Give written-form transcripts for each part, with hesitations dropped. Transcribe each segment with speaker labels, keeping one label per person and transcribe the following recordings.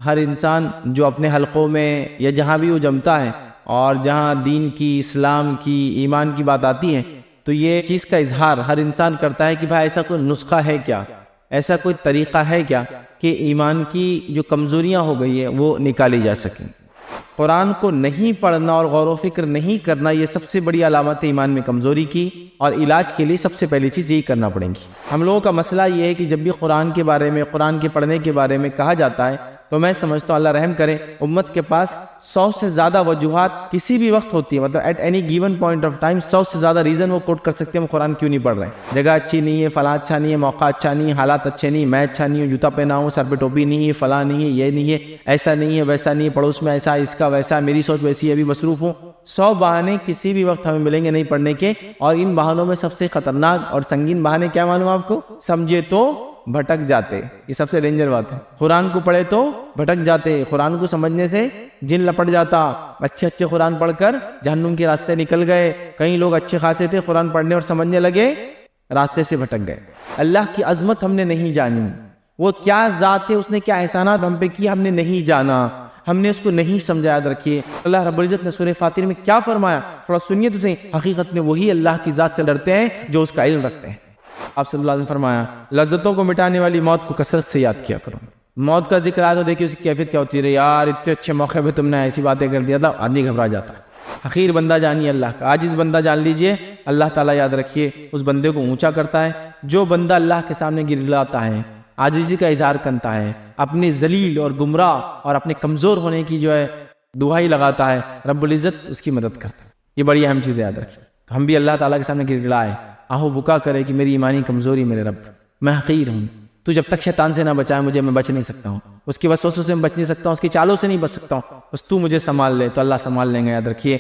Speaker 1: ہر انسان جو اپنے حلقوں میں یا جہاں بھی وہ جمتا ہے اور جہاں دین کی، اسلام کی، ایمان کی بات آتی ہے تو یہ چیز کا اظہار ہر انسان کرتا ہے کہ بھائی ایسا کوئی نسخہ ہے کیا، ایسا کوئی طریقہ ہے کیا کہ ایمان کی جو کمزوریاں ہو گئی ہیں وہ نکالی جا سکیں۔ قرآن کو نہیں پڑھنا اور غور و فکر نہیں کرنا یہ سب سے بڑی علامت ہے ایمان میں کمزوری کی، اور علاج کے لیے سب سے پہلی چیز یہی کرنا پڑیں گی۔ ہم لوگوں کا مسئلہ یہ ہے کہ جب بھی قرآن کے بارے میں، قرآن کے پڑھنے کے بارے میں کہا جاتا ہے تو میں سمجھتا ہوں اللہ رحم کرے، امت کے پاس 100 سے زیادہ وجوہات کسی بھی وقت ہوتی ہے، مطلب at any given point of time 100 سے زیادہ ریزن وہ کوٹ کر سکتے ہیں ہم قرآن کیوں نہیں پڑھ رہے ہیں۔ جگہ اچھی نہیں ہے، فلاں اچھا نہیں ہے، موقع اچھا نہیں ہے، حالات اچھے نہیں، میں اچھا نہیں ہوں، جوتا پہنا ہوں، سر پہ ٹوپی نہیں ہے، فلاں نہیں ہے، یہ نہیں ہے، ایسا نہیں ہے، ویسا نہیں ہے، پڑوس میں ایسا، اس کا ویسا، میری سوچ ویسی ہے، ابھی مصروف ہوں۔ 100 بہانے کسی بھی وقت ہمیں ملیں گے نہیں پڑھنے کے، اور ان بہانوں میں سب سے خطرناک اور سنگین بہانے کیا معلوم آپ کو؟ سمجھے تو بھٹک جاتے، یہ سب سے ڈینجر بات ہے۔ قرآن کو پڑھے تو بھٹک جاتے، قرآن کو سمجھنے سے جن لپٹ جاتا، اچھے قرآن پڑھ کر جہنم کے راستے نکل گئے۔ کئی لوگ اچھے خاصے تھے، قرآن پڑھنے اور سمجھنے لگے، راستے سے بھٹک گئے۔ اللہ کی عظمت ہم نے نہیں جانی، وہ کیا ذات ہے، اس نے کیا احسانات ہم پہ کیا ہم نے نہیں جانا، ہم نے اس کو نہیں سمجھا۔ یاد رکھیے اللہ رب العزت نے سورہ فاتر میں کیا فرمایا، تھوڑا سنیے تو صحیح۔ حقیقت میں وہی اللہ کی ذات سے ڈرتے ہیں جو اس کا علم رکھتے ہیں۔ آپ صلی اللہ علیہ وسلم نے فرمایا لذتوں کو مٹانے والی موت کو کثرت سے یاد کیا کرو۔ موت کا ذکر آیا تو دیکھیے اس کی کیفیت کیا ہوتی ہے، یار اتنے اچھے موقع پہ تم نے ایسی باتیں کر دیا تھا، آدمی گھبرا جاتا ہے۔ حقیر بندہ جانیے اللہ کا، عاجز بندہ جان لیجئے اللہ تعالیٰ یاد رکھیے اس بندے کو اونچا کرتا ہے۔ جو بندہ اللہ کے سامنے گرلاتا ہے، عاجزی کا اظہار کرتا ہے، اپنی ذلیل اور گمراہ اور اپنے کمزور ہونے کی جو ہے دہائی لگاتا ہے، رب العزت اس کی مدد کرتا ہے۔ یہ بڑی اہم چیز یاد رکھیے۔ ہم بھی اللہ تعالیٰ کے سامنے گڑگڑائے، آہو بکا کرے کہ میری ایمانی کمزوری میرے رب، میں حقیر ہوں، تو جب تک شیطان سے نہ بچائے مجھے، میں بچ نہیں سکتا ہوں، اس کی وسوسوں سے میں بچ نہیں سکتا ہوں، اس کی چالوں سے نہیں بچ سکتا ہوں، بس تو مجھے سنبھال لے تو اللہ سنبھال لیں گے۔ یاد رکھیے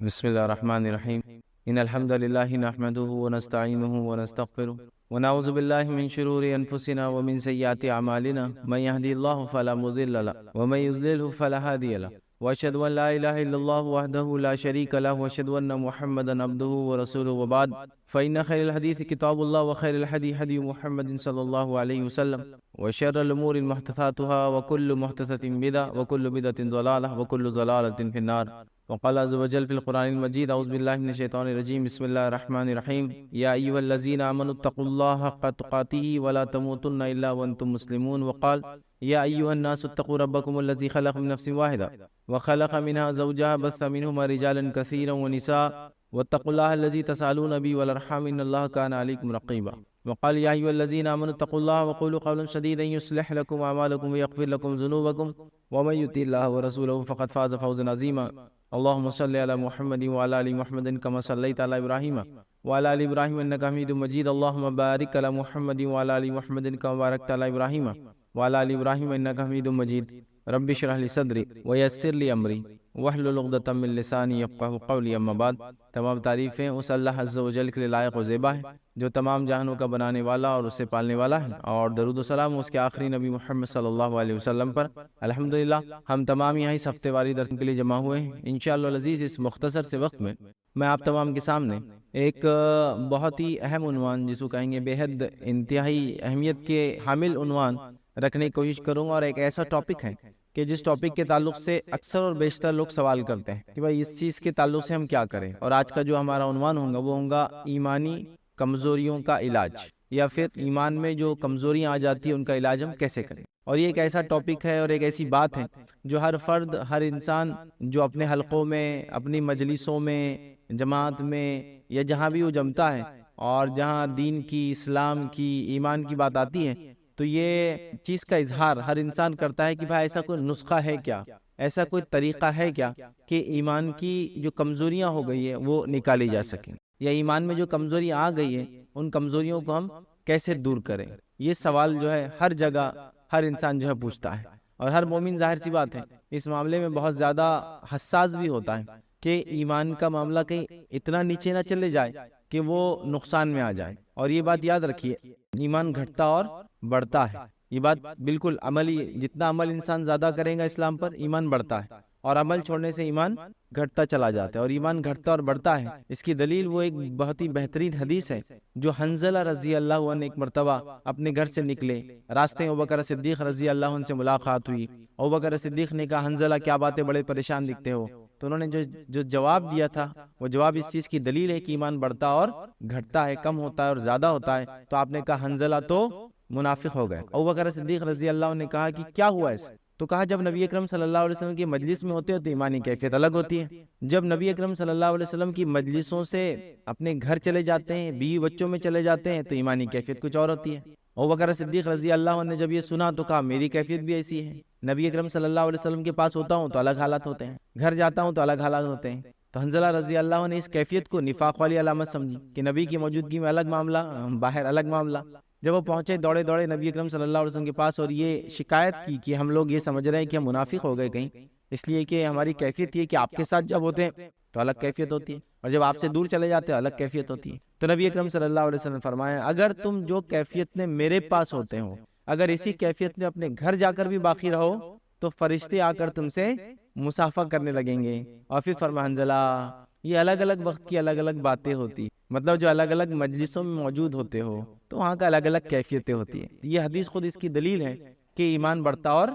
Speaker 1: بسم اللہ الرحمن الرحیم، ان الحمد للہ نحمده ونستعینه ونستغفره ونعوذ باللہ من شرور انفسنا ومن سیئات اعمالنا، من يهدي الله فلا مضل له ومن يضلل فلا هادي له، واشهد ان لا الہ الا اللہ وحدہ لا شریک له واشهد ان محمدا عبدہ ورسولہ، وبعد فإن خير الحديث كتاب الله وخير الهدي هدي محمد صلى الله عليه وسلم وشر الأمور محدثاتها وكل محدثة بدعة وكل بدعة ضلالة وكل ضلالة في النار۔ وقال عز وجل في القرآن المجيد أعوذ بالله من الشيطان الرجيم بسم الله الرحمن الرحيم، يا أيها الذين آمنوا اتقوا الله حق تقاته ولا تموتن إلا وأنتم مسلمون، وقال يا أيها الناس اتقوا ربكم الذي خلق من نفس واحدة وخلق منها زوجها بث منهما رجالا كثيرا ونساء واتقوا الله الذي تسألون به والأرحام إن الله كان عليكم رقيبا، وقال يا أيها الذين آمنوا اتقوا الله وقولوا قولا سديدا يصلح لكم أعمالكم ويغفر لكم ذنوبكم ومن يطع الله ورسوله فقد فاز فوزا عظيما۔ اللهم صل على محمد وعلى آل محمد كما صليت على إبراهيم وعلى آل إبراهيم إنك حميد مجيد، اللهم بارك على محمد وعلى آل محمد كما باركت على إبراهيم وعلى آل إبراهيم إنك حميد مجيد، رب اشرح لي صدري ويسر لي أمري واحلل عقدۃ من لسانی یفقہوا قولی، اما بعد۔ تمام تعریفیں اس اللہ عز و جل کے لیے لائق و زیبا ہے جو تمام جہانوں کا بنانے والا اور اسے پالنے والا ہے، اور درود و سلام اس کے آخری نبی محمد صلی اللہ علیہ وسلم پر۔ الحمدللہ ہم تمام یہاں اس ہفتے واری درس کے لیے جمع ہوئے ہیں انشاءاللہ العزیز۔ اس مختصر سے وقت میں آپ تمام کے سامنے ایک بہت ہی اہم عنوان، جس کو کہیں گے بے حد انتہائی اہمیت کے حامل عنوان رکھنے کی کوشش کروں گا، اور ایک ایسا ٹاپک ہے کہ جس ٹاپک کے تعلق سے اکثر اور بیشتر لوگ سوال کرتے ہیں کہ بھائی اس چیز کے تعلق سے ہم کیا کریں، اور آج کا جو ہمارا عنوان ہوگا وہ ہوگا ایمانی کمزوریوں کا علاج، یا پھر ایمان میں جو کمزوریاں آ جاتی ہیں ان کا علاج ہم کیسے کریں۔ اور یہ ایک ایسا ٹاپک ہے اور ایک ایسی بات ہے جو ہر فرد، ہر انسان جو اپنے حلقوں میں، اپنی مجلسوں میں، جماعت میں یا جہاں بھی وہ جمتا ہے، اور جہاں دین کی، اسلام کی، ایمان کی بات آتی ہے تو یہ چیز کا اظہار ہر انسان کرتا ہے کہ بھائی ایسا کوئی نسخہ ہے کیا، ایسا کوئی طریقہ ہے کیا کہ ایمان کی جو کمزوریاں ہو گئی ہیں وہ نکالی جا سکیں، یا ایمان میں جو کمزوری آ گئی ہے ان کمزوریوں کو ہم کیسے دور کریں۔ یہ سوال جو ہے ہر جگہ ہر انسان جو ہے پوچھتا ہے، اور ہر مومن ظاہر سی بات ہے اس معاملے میں بہت زیادہ حساس بھی ہوتا ہے کہ ایمان کا معاملہ کہیں اتنا نیچے نہ چلے جائے کہ وہ نقصان میں آ جائے۔ اور یہ بات یاد رکھیے، ایمان گھٹتا اور بڑھتا ہے، یہ بات بالکل عملی، جتنا عمل انسان زیادہ کرے گا اسلام پر ایمان بڑھتا ہے، اور عمل چھوڑنے سے ایمان گھٹتا چلا جاتا ہے، اور ایمان گھٹتا اور بڑھتا ہے۔ اس کی دلیل وہ ایک بہت ہی بہترین حدیث ہے جو حنظلہ رضی اللہ عنہ ایک مرتبہ اپنے گھر سے نکلے، راستے میں ابوبکر صدیق رضی اللہ عنہ سے ملاقات ہوئی۔ ابوبکر صدیق نے کہا حنظلہ کیا باتیں بڑے پریشان دکھتے ہو؟ تو انہوں نے جو جواب دیا تھا وہ جواب اس چیز کی دلیل ہے کہ ایمان بڑھتا اور گھٹتا ہے، کم ہوتا ہے اور زیادہ ہوتا ہے۔ تو آپ نے کہا حنظلہ تو منافق ہو گئے۔ ابوبکر صدیق رضی اللہ عنہ نے کہا کہ کیا ہوا ایسے؟ تو کہا جب نبی اکرم صلی اللہ علیہ وسلم کی مجلس میں ہوتے ہو تو ایمانی کیفیت الگ ہوتی ہے، جب نبی اکرم صلی اللہ علیہ وسلم کی مجلسوں سے اپنے گھر چلے جاتے ہیں، بیوی بچوں میں چلے جاتے ہیں، تو ایمانی کیفیت کچھ اور ہوتی ہے۔ ابوبکر صدیق رضی اللہ عنہ نے جب یہ سنا تو کہا میری کیفیت بھی ایسی ہے، نبی اکرم صلی اللہ علیہ وسلم کے پاس ہوتا ہوں تو الگ حالات ہوتے ہیں، گھر جاتا ہوں تو الگ حالات ہوتے ہیں۔ تو حنظلہ رضی اللہ عنہ نے اس کیفیت کو نفاق والی علامت سمجھی کہ نبی کی موجودگی میں الگ معاملہ، باہر الگ معاملہ۔ جب وہ پہنچے دوڑے دوڑے نبی اکرم صلی اللہ علیہ وسلم کے پاس اور یہ شکایت کی کہ ہم لوگ یہ سمجھ رہے ہیں کہ ہم منافق ہو گئے کہیں، اس لیے کہ ہماری کیفیت یہ کہ آپ کے ساتھ جب ہوتے ہیں تو الگ کیفیت ہوتی ہے، اور جب آپ سے دور چلے جاتے ہیں الگ کیفیت ہوتی ہے۔ تو نبی اکرم صلی اللہ علیہ وسلم نے فرمایا اگر تم جو کیفیت میں میرے پاس ہوتے ہو، اگر اسی کیفیت میں اپنے گھر جا کر بھی باقی رہو تو فرشتے آ کر تم سے مصافحہ کرنے لگیں گے۔ اور پھر فرمایا حنظلہ یہ الگ الگ وقت کی الگ الگ باتیں ہوتی، مطلب جو الگ الگ مجلسوں میں موجود ہوتے ہو تو وہاں کا الگ الگ کیفیتیں ہوتی ہیں۔ یہ حدیث خود اس کی دلیل ہے کہ ایمان بڑھتا اور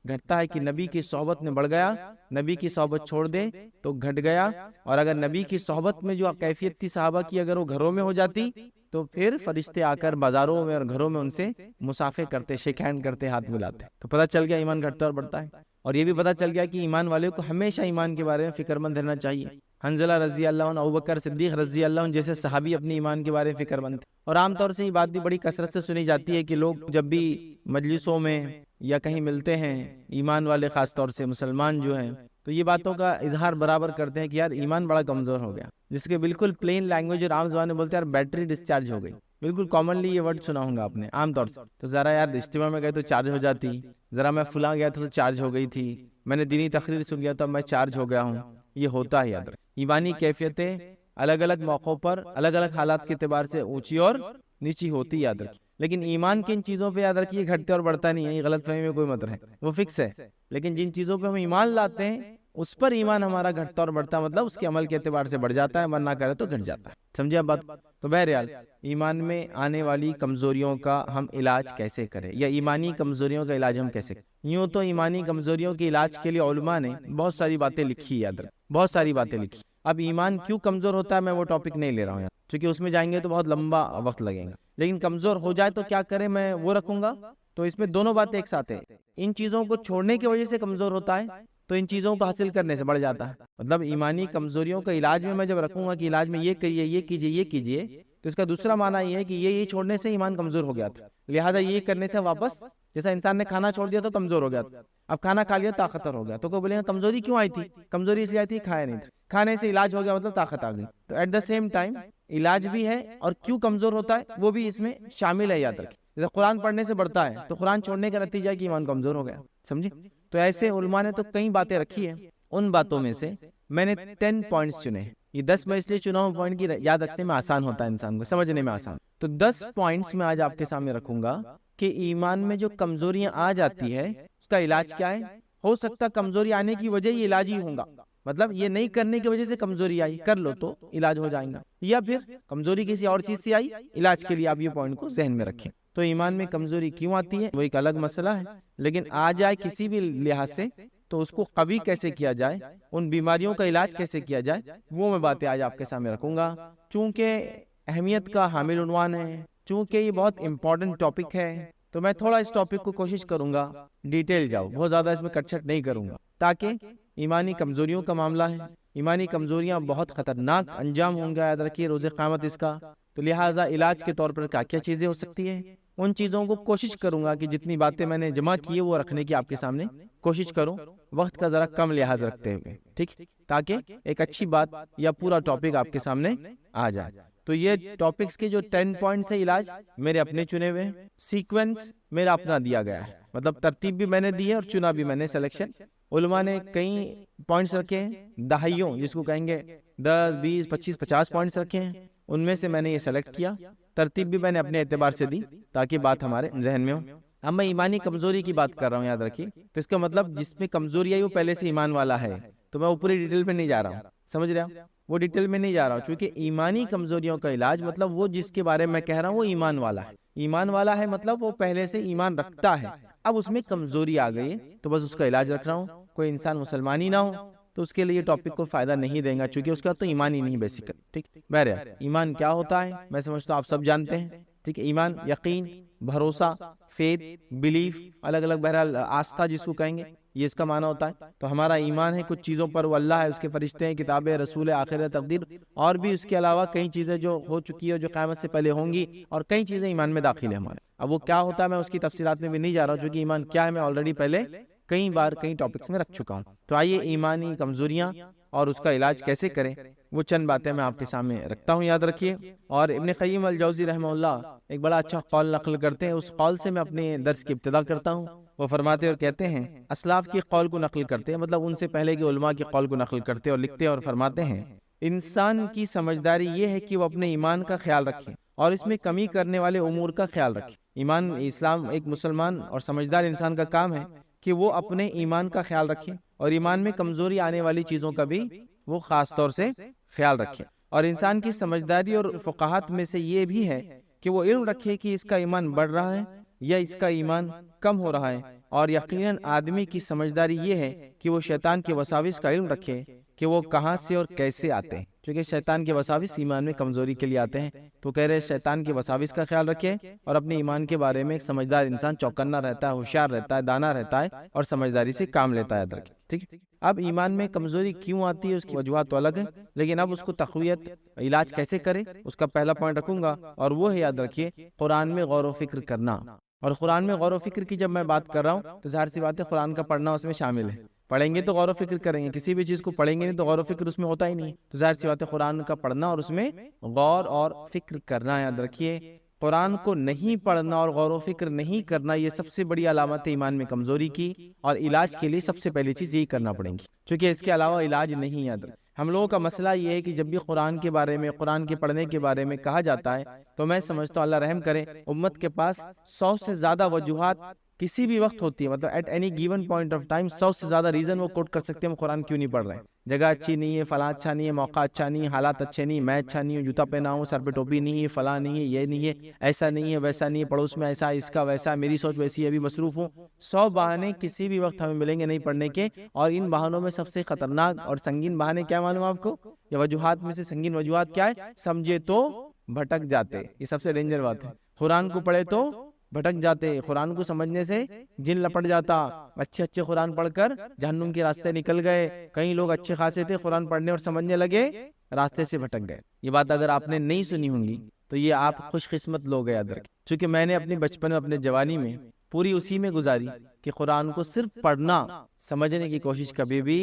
Speaker 1: گھٹتا ہے، کہ نبی کی صحبت میں بڑھ گیا، نبی کی صحبت چھوڑ دے تو گھٹ گیا، اور اگر نبی کی صحبت میں جو کیفیت تھی صحابہ کی اگر وہ گھروں میں ہو جاتی تو پھر فرشتے آ کر بازاروں میں اور گھروں میں ان سے مصافحہ کرتے، شیک ہینڈ کرتے، ہاتھ ملاتے۔ تو پتہ چل گیا ایمان گھٹتا اور بڑھتا ہے، اور یہ بھی پتہ چل گیا کہ ایمان والے کو ہمیشہ ایمان کے بارے میں فکر مند رہنا چاہیے۔ حنظلہ رضی اللہ عنہ، ابوبکر صدیق رضی اللہ عنہ جیسے صحابی اپنی ایمان کے بارے میں فکر مند تھے، اور عام طور سے یہ بات بھی بڑی کثرت سے سنی جاتی ہے کہ لوگ جب بھی مجلسوں میں یا کہیں ملتے ہیں، ایمان والے خاص طور سے مسلمان جو ہیں، تو یہ باتوں کا اظہار برابر کرتے ہیں کہ یار ایمان بڑا کمزور ہو گیا، جس کے بالکل پلین لینگویج اور عام زبان میں بولتے ہیں یار بیٹری ڈسچارج ہو گئی۔ بالکل کامنلی یہ ورڈ سنا ہوں گا آپ نے عام طور سے، تو ذرا یار اجتماع میں گئے تو چارج ہو جاتی، ذرا میں فلاں گیا تو چارج ہو گئی تھی، میں نے دینی تقریر سن گیا تو میں چارج ہو گیا ہوں۔ یہ ہوتا ہے یاد رکھ، ایمانی کیفیتیں الگ الگ موقعوں پر الگ الگ حالات کے اعتبار سے اونچی اور نیچی ہوتی، یاد رکھیے۔ لیکن ایمان کی ان چیزوں پہ یاد رکھیے گھٹتے اور بڑھتا نہیں ہے، یہ غلط فہمی میں کوئی مت ہے، وہ فکس ہے۔ لیکن جن چیزوں پہ ہم ایمان لاتے ہیں اس پر ایمان ہمارا گھٹتا اور بڑھتا، مطلب اس کے عمل کے اعتبار سے بڑھ جاتا ہے، من نہ کرے تو گھٹ جاتا ہے۔ سمجھے آپ بات؟ تو بہرحال ایمان میں آنے والی کمزوریوں کا ہم علاج کیسے کریں، یا ایمانی کمزوریوں کا علاج ہم کیسے کریں؟ یوں تو ایمانی کمزوریوں کے علاج کے لیے علماء نے بہت ساری باتیں لکھی، یاد رکھ، بہت ساری باتیں لکھی۔ اب ایمان کیوں کمزور ہوتا ہے میں وہ ٹاپک نہیں لے رہا ہوں یار، چونکہ اس میں جائیں گے تو بہت لمبا وقت لگے گا۔ لیکن کمزور ہو جائے تو کیا کریں میں وہ رکھوں گا۔ تو اس میں دونوں باتیں ایک ساتھ ہیں، ان چیزوں کو چھوڑنے کی وجہ سے کمزور ہوتا ہے تو ان چیزوں کو حاصل کرنے سے بڑھ جاتا ہے۔ مطلب ایمانی کمزوریوں کا علاج میں جب رکھوں گا کہ علاج میں یہ کریے، یہ کیجیے، یہ کیجیے، تو اس کا دوسرا معنی یہ ہے کہ یہ چھوڑنے سے ایمان کمزور ہو گیا تھا، لہٰذا یہ کرنے سے واپس، جیسا انسان نے کھانا چھوڑ دیا تو کمزور ہو گیا تھا، اب کھانا کھا لیا طاقتور ہو گیا، تو کوئی بولے گا کمزوری کیوں آئی تھی؟ کمزوری اس لیے آئی تھی کھایا نہیں تھا، کھانے سے علاج ہو گیا مطلب طاقت آ گئی۔ تو ایٹ دا سیم ٹائم علاج بھی ہے اور کیوں کمزور ہوتا ہے وہ بھی اس میں شامل ہے، یاد رکھیں۔ جیسے قرآن پڑھنے سے بڑھتا ہے تو قرآن چھوڑنے کا نتیجہ ہے کہ ایمان کمزور ہو گیا، سمجھے؟ تو ایسے علماء نے تو کئی باتیں رکھی ہیں، ان باتوں میں سے میں نے 10 پوائنٹس چنے، یہ 10 میں اس لیے چنا ہوں پوائنٹ کی یاد رکھنے میں آسان ہوتا ہے، انسان کو سمجھنے میں آسان۔ تو 10 پوائنٹس میں آج آپ کے سامنے رکھوں گا کہ ایمان میں جو کمزوریاں آ جاتی ہے اس کا علاج کیا ہے۔ ہو سکتا کمزوری آنے کی وجہ یہ علاج ہی ہوگا، مطلب یہ نہیں کرنے کی وجہ سے کمزوری آئی، کر لو تو علاج ہو جائے گا، یا پھر کمزوری کسی اور چیز سے آئی، علاج کے لیے آپ یہ پوائنٹ کو ذہن میں رکھیں۔ تو ایمان میں کمزوری کیوں آتی ہے وہ ایک الگ مسئلہ ہے، لیکن آ جائے کسی بھی لحاظ سے تو اس کو قوی کیسے کیا جائے، ان بیماریوں کا علاج کیسے کیا جائے، وہ میں باتیں آج آپ کے سامنے رکھوں گا۔ چونکہ اہمیت کا حامل عنوان ہے، چونکہ یہ بہت امپورٹنٹ ٹاپک ہے، تو میں تھوڑا اس ٹاپک کو کوشش کروں گا ڈیٹیل جاؤ، بہت زیادہ اس میں کٹ چھٹ نہیں کروں گا، تاکہ ایمانی کمزوریوں کا معاملہ ہے، ایمانی کمزوریاں بہت خطرناک انجام ہوں گا، یاد رکھیے روز قیامت اس کا۔ تو لہٰذا علاج کے طور پر کیا کیا چیزیں ہو سکتی ہیں، ان چیزوں کو کوشش کروں گا کہ جتنی باتیں میں نے جمع کی وہ رکھنے کی آپ کے سامنے کوشش کروں، وقت کا ذرا کم لحاظ رکھتے ہوئے، ٹھیک، تاکہ ایک اچھی بات یا پورا ٹاپک آپ کے سامنے آ جائے۔ تو یہ ٹاپکس کے جو 10 پوائنٹس ہے علاج میرے اپنے چنے ہوئے، سیکوینس میرا اپنا دیا گیا ہے، مطلب ترتیب بھی میں نے دی ہے اور چنا بھی میں نے، سلیکشن علماء نے کئی پوائنٹس رکھے ہیں، دہائیوں جس کو کہیں گے 10 20 25 50 پوائنٹس رکھے ہیں، ان میں سے میں نے یہ سلیکٹ کیا، ترتیب بھی میں نے اپنے اعتبار سے دی تاکہ بات ہمارے ذہن میں ہو۔ اب میں ایمانی کمزوری کی بات کر رہا ہوں، یاد رکھیے، تو اس کا مطلب جس میں کمزوری ہے وہ پہلے سے ایمان والا ہے، تو میں اوپری ڈیٹیل میں نہیں جا رہا ہوں، سمجھ رہے ہیں؟ وہ ڈیٹیل میں نہیں جا رہا ہوں، چونکہ ایمانی کمزوریوں کا علاج مطلب وہ جس کے بارے میں کہہ رہا ہوں وہ ایمان والا ہے، ایمان والا ہے مطلب وہ پہلے سے ایمان رکھتا ہے، اب اس میں کمزوری آ گئی ہے تو بس اس کا علاج رکھ رہا ہوں۔ کوئی انسان مسلمان ہی نہ ہو تو اس کے لیے ٹاپک کو فائدہ نہیں دیں گا، چونکہ اس کا تو ایمان ہی نہیں بیسیکل، ٹھیک۔ بہرحال ایمان کیا ہوتا ہے میں سمجھتا ہوں آپ سب جانتے ہیں، ٹھیک ہے۔ ایمان یقین، بھروسہ، فیتھ، بلیف، الگ الگ بہرحال آستھا جس کو کہیں گے، یہ اس کا معنی ہوتا ہے۔ تو ہمارا ایمان ہے کچھ چیزوں پر، وہ اللہ ہے، اس کے فرشتے ہیں، کتابیں، رسول، آخرت، تقدیر، اور بھی اس کے علاوہ کئی چیزیں جو ہو چکی ہے جو قیامت سے پہلے ہوں گی، اور کئی چیزیں ایمان میں داخل ہیں ہمارے۔ اب وہ کیا ہوتا ہے میں اس کی تفصیلات میں بھی نہیں جا رہا ہوں، چونکہ ایمان کیا ہے میں آلریڈی پہلے کئی بار کئی ٹاپکس میں رکھ چکا ہوں۔ تو آئیے ایمانی کمزوریاں اور اس کا علاج کیسے کریں، وہ چند باتیں میں آپ کے سامنے رکھتا ہوں، یاد رکھیے۔ اور ابن قیم الجوزی رحمہ اللہ ایک بڑا اچھا قول نقل کرتے ہیں، اس قول سے میں اپنے درس کی ابتدا کرتا ہوں۔ وہ فرماتے اور کہتے ہیں، اسلاف کی قول کو نقل کرتے ہیں، مطلب ان سے پہلے کے علماء کی قول کو نقل کرتے اور لکھتے اور فرماتے ہیں، انسان کی سمجھداری یہ ہے کہ وہ اپنے ایمان کا خیال رکھے اور اس میں کمی کرنے والے امور کا خیال رکھے۔ ایمان اسلام ایک مسلمان اور سمجھدار انسان کا کام ہے کہ وہ اپنے ایمان کا خیال رکھے اور ایمان میں کمزوری آنے والی چیزوں کا بھی وہ خاص طور سے خیال رکھے۔ اور انسان کی سمجھداری اور فقاہت میں سے یہ بھی ہے کہ وہ علم رکھے کہ اس کا ایمان بڑھ رہا ہے یا اس کا ایمان کم ہو رہا ہے۔ اور یقیناً آدمی کی سمجھداری یہ ہے کہ وہ شیطان کے وساوس کا علم رکھے کہ وہ کہاں سے اور کیسے آتے ہیں، کیونکہ شیطان کے وساوس ایمان میں کمزوری کے لیے آتے ہیں۔ تو کہہ رہے شیطان کے وساوس کا خیال رکھے اور اپنے ایمان کے بارے میں ایک سمجھدار انسان چوکنا رہتا ہے، ہوشیار رہتا ہے، دانا رہتا ہے اور سمجھداری سے کام لیتا ہے۔ ٹھیک۔ اب ایمان میں کمزوری کیوں آتی ہے اس کی وجوہات تو الگ ہیں، لیکن اب اس کو تقویت علاج کیسے کرے اس کا پہلا پوائنٹ رکھوں گا، اور وہ ہے یاد رکھیے قرآن میں غور و فکر کرنا۔ اور قرآن میں غور و فکر کی جب میں بات کر رہا ہوں تو ظاہر سی بات ہے قرآن کا پڑھنا اس میں شامل ہے۔ پڑھیں گے تو غور و فکر کریں گے، کسی بھی چیز کو پڑھیں گے نہیں تو غور و فکر اس میں ہوتا ہی نہیں، تو ظاہر سی بات ہے قرآن کا پڑھنا اور اس میں غور اور فکر کرنا۔ یاد رکھیے قرآن کو نہیں پڑھنا اور غور و فکر نہیں کرنا یہ سب سے بڑی علامت ہے ایمان میں کمزوری کی، اور علاج کے لیے سب سے پہلی چیز یہی کرنا پڑے گی، کیونکہ اس کے علاوہ علاج نہیں۔ یاد رکھیں ہم لوگوں کا مسئلہ یہ ہے کہ جب بھی قرآن کے بارے میں، قرآن کے پڑھنے کے بارے میں کہا جاتا ہے تو میں سمجھتا ہوں اللہ رحم کرے امت کے پاس 100 سے زیادہ وجوہات کسی بھی وقت ہوتی ہے، مطلب at any given point of time 100 سے زیادہ ریزن وہ کوٹ کر سکتے ہیں ہم قرآن کیوں نہیں پڑھ رہے ہیں۔ جگہ اچھی نہیں ہے، فلاں اچھا نہیں ہے، موقع اچھا نہیں ہے، حالات اچھے نہیں، میں اچھا نہیں ہوں، جوتا پہنا ہوں، سر پہ ٹوپی نہیں ہے، فلاں نہیں ہے، یہ نہیں ہے، ایسا نہیں ہے، ویسا نہیں ہے، پڑوس میں ایسا، اس کا ویسا، میری سوچ ویسی ہے، ابھی مصروف ہوں۔ 100 بہانے کسی بھی وقت ہمیں ملیں گے نہیں پڑھنے کے، اور ان بہانوں میں سب سے خطرناک اور سنگین بہانے کیا معلوم آپ کو؟ یہ وجوہات میں سے سنگین وجوہات کیا ہے؟ سمجھے تو بھٹک جاتے، یہ سب سے ڈینجر بات ہے۔ قرآن کو پڑھے تو بھٹک جاتے، قرآن کو سمجھنے سے جن لپٹ جاتا، اچھے خرآن پڑھ کر جہنم کے راستے نکل گئے۔ کئی لوگ اچھے خاصے تھے، قرآن پڑھنے اور سمجھنے لگے، راستے سے بھٹک گئے۔ یہ بات اگر آپ نے نہیں سنی ہوں گی تو یہ آپ خوش قسمت لوگ ہیں، یاد رکھیں، چونکہ میں نے اپنے بچپن میں، اپنے جوانی میں پوری اسی میں گزاری کہ قرآن کو صرف پڑھنا، سمجھنے کی کوشش کبھی بھی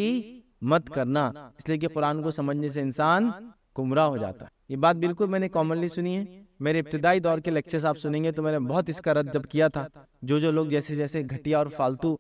Speaker 1: مت کرنا، اس لیے کہ قرآن کو سمجھنے سے انسان گمراہ ہو جاتا ہے۔ یہ بات بالکل میں نے کامنلی سنی ہے، میرے ابتدائی دور کے لیکچرز آپ سنیں گے تو میں نے بہت اس کا رد جب کیا تھا، جو لوگ جیسے جیسے گھٹیا اور فالتو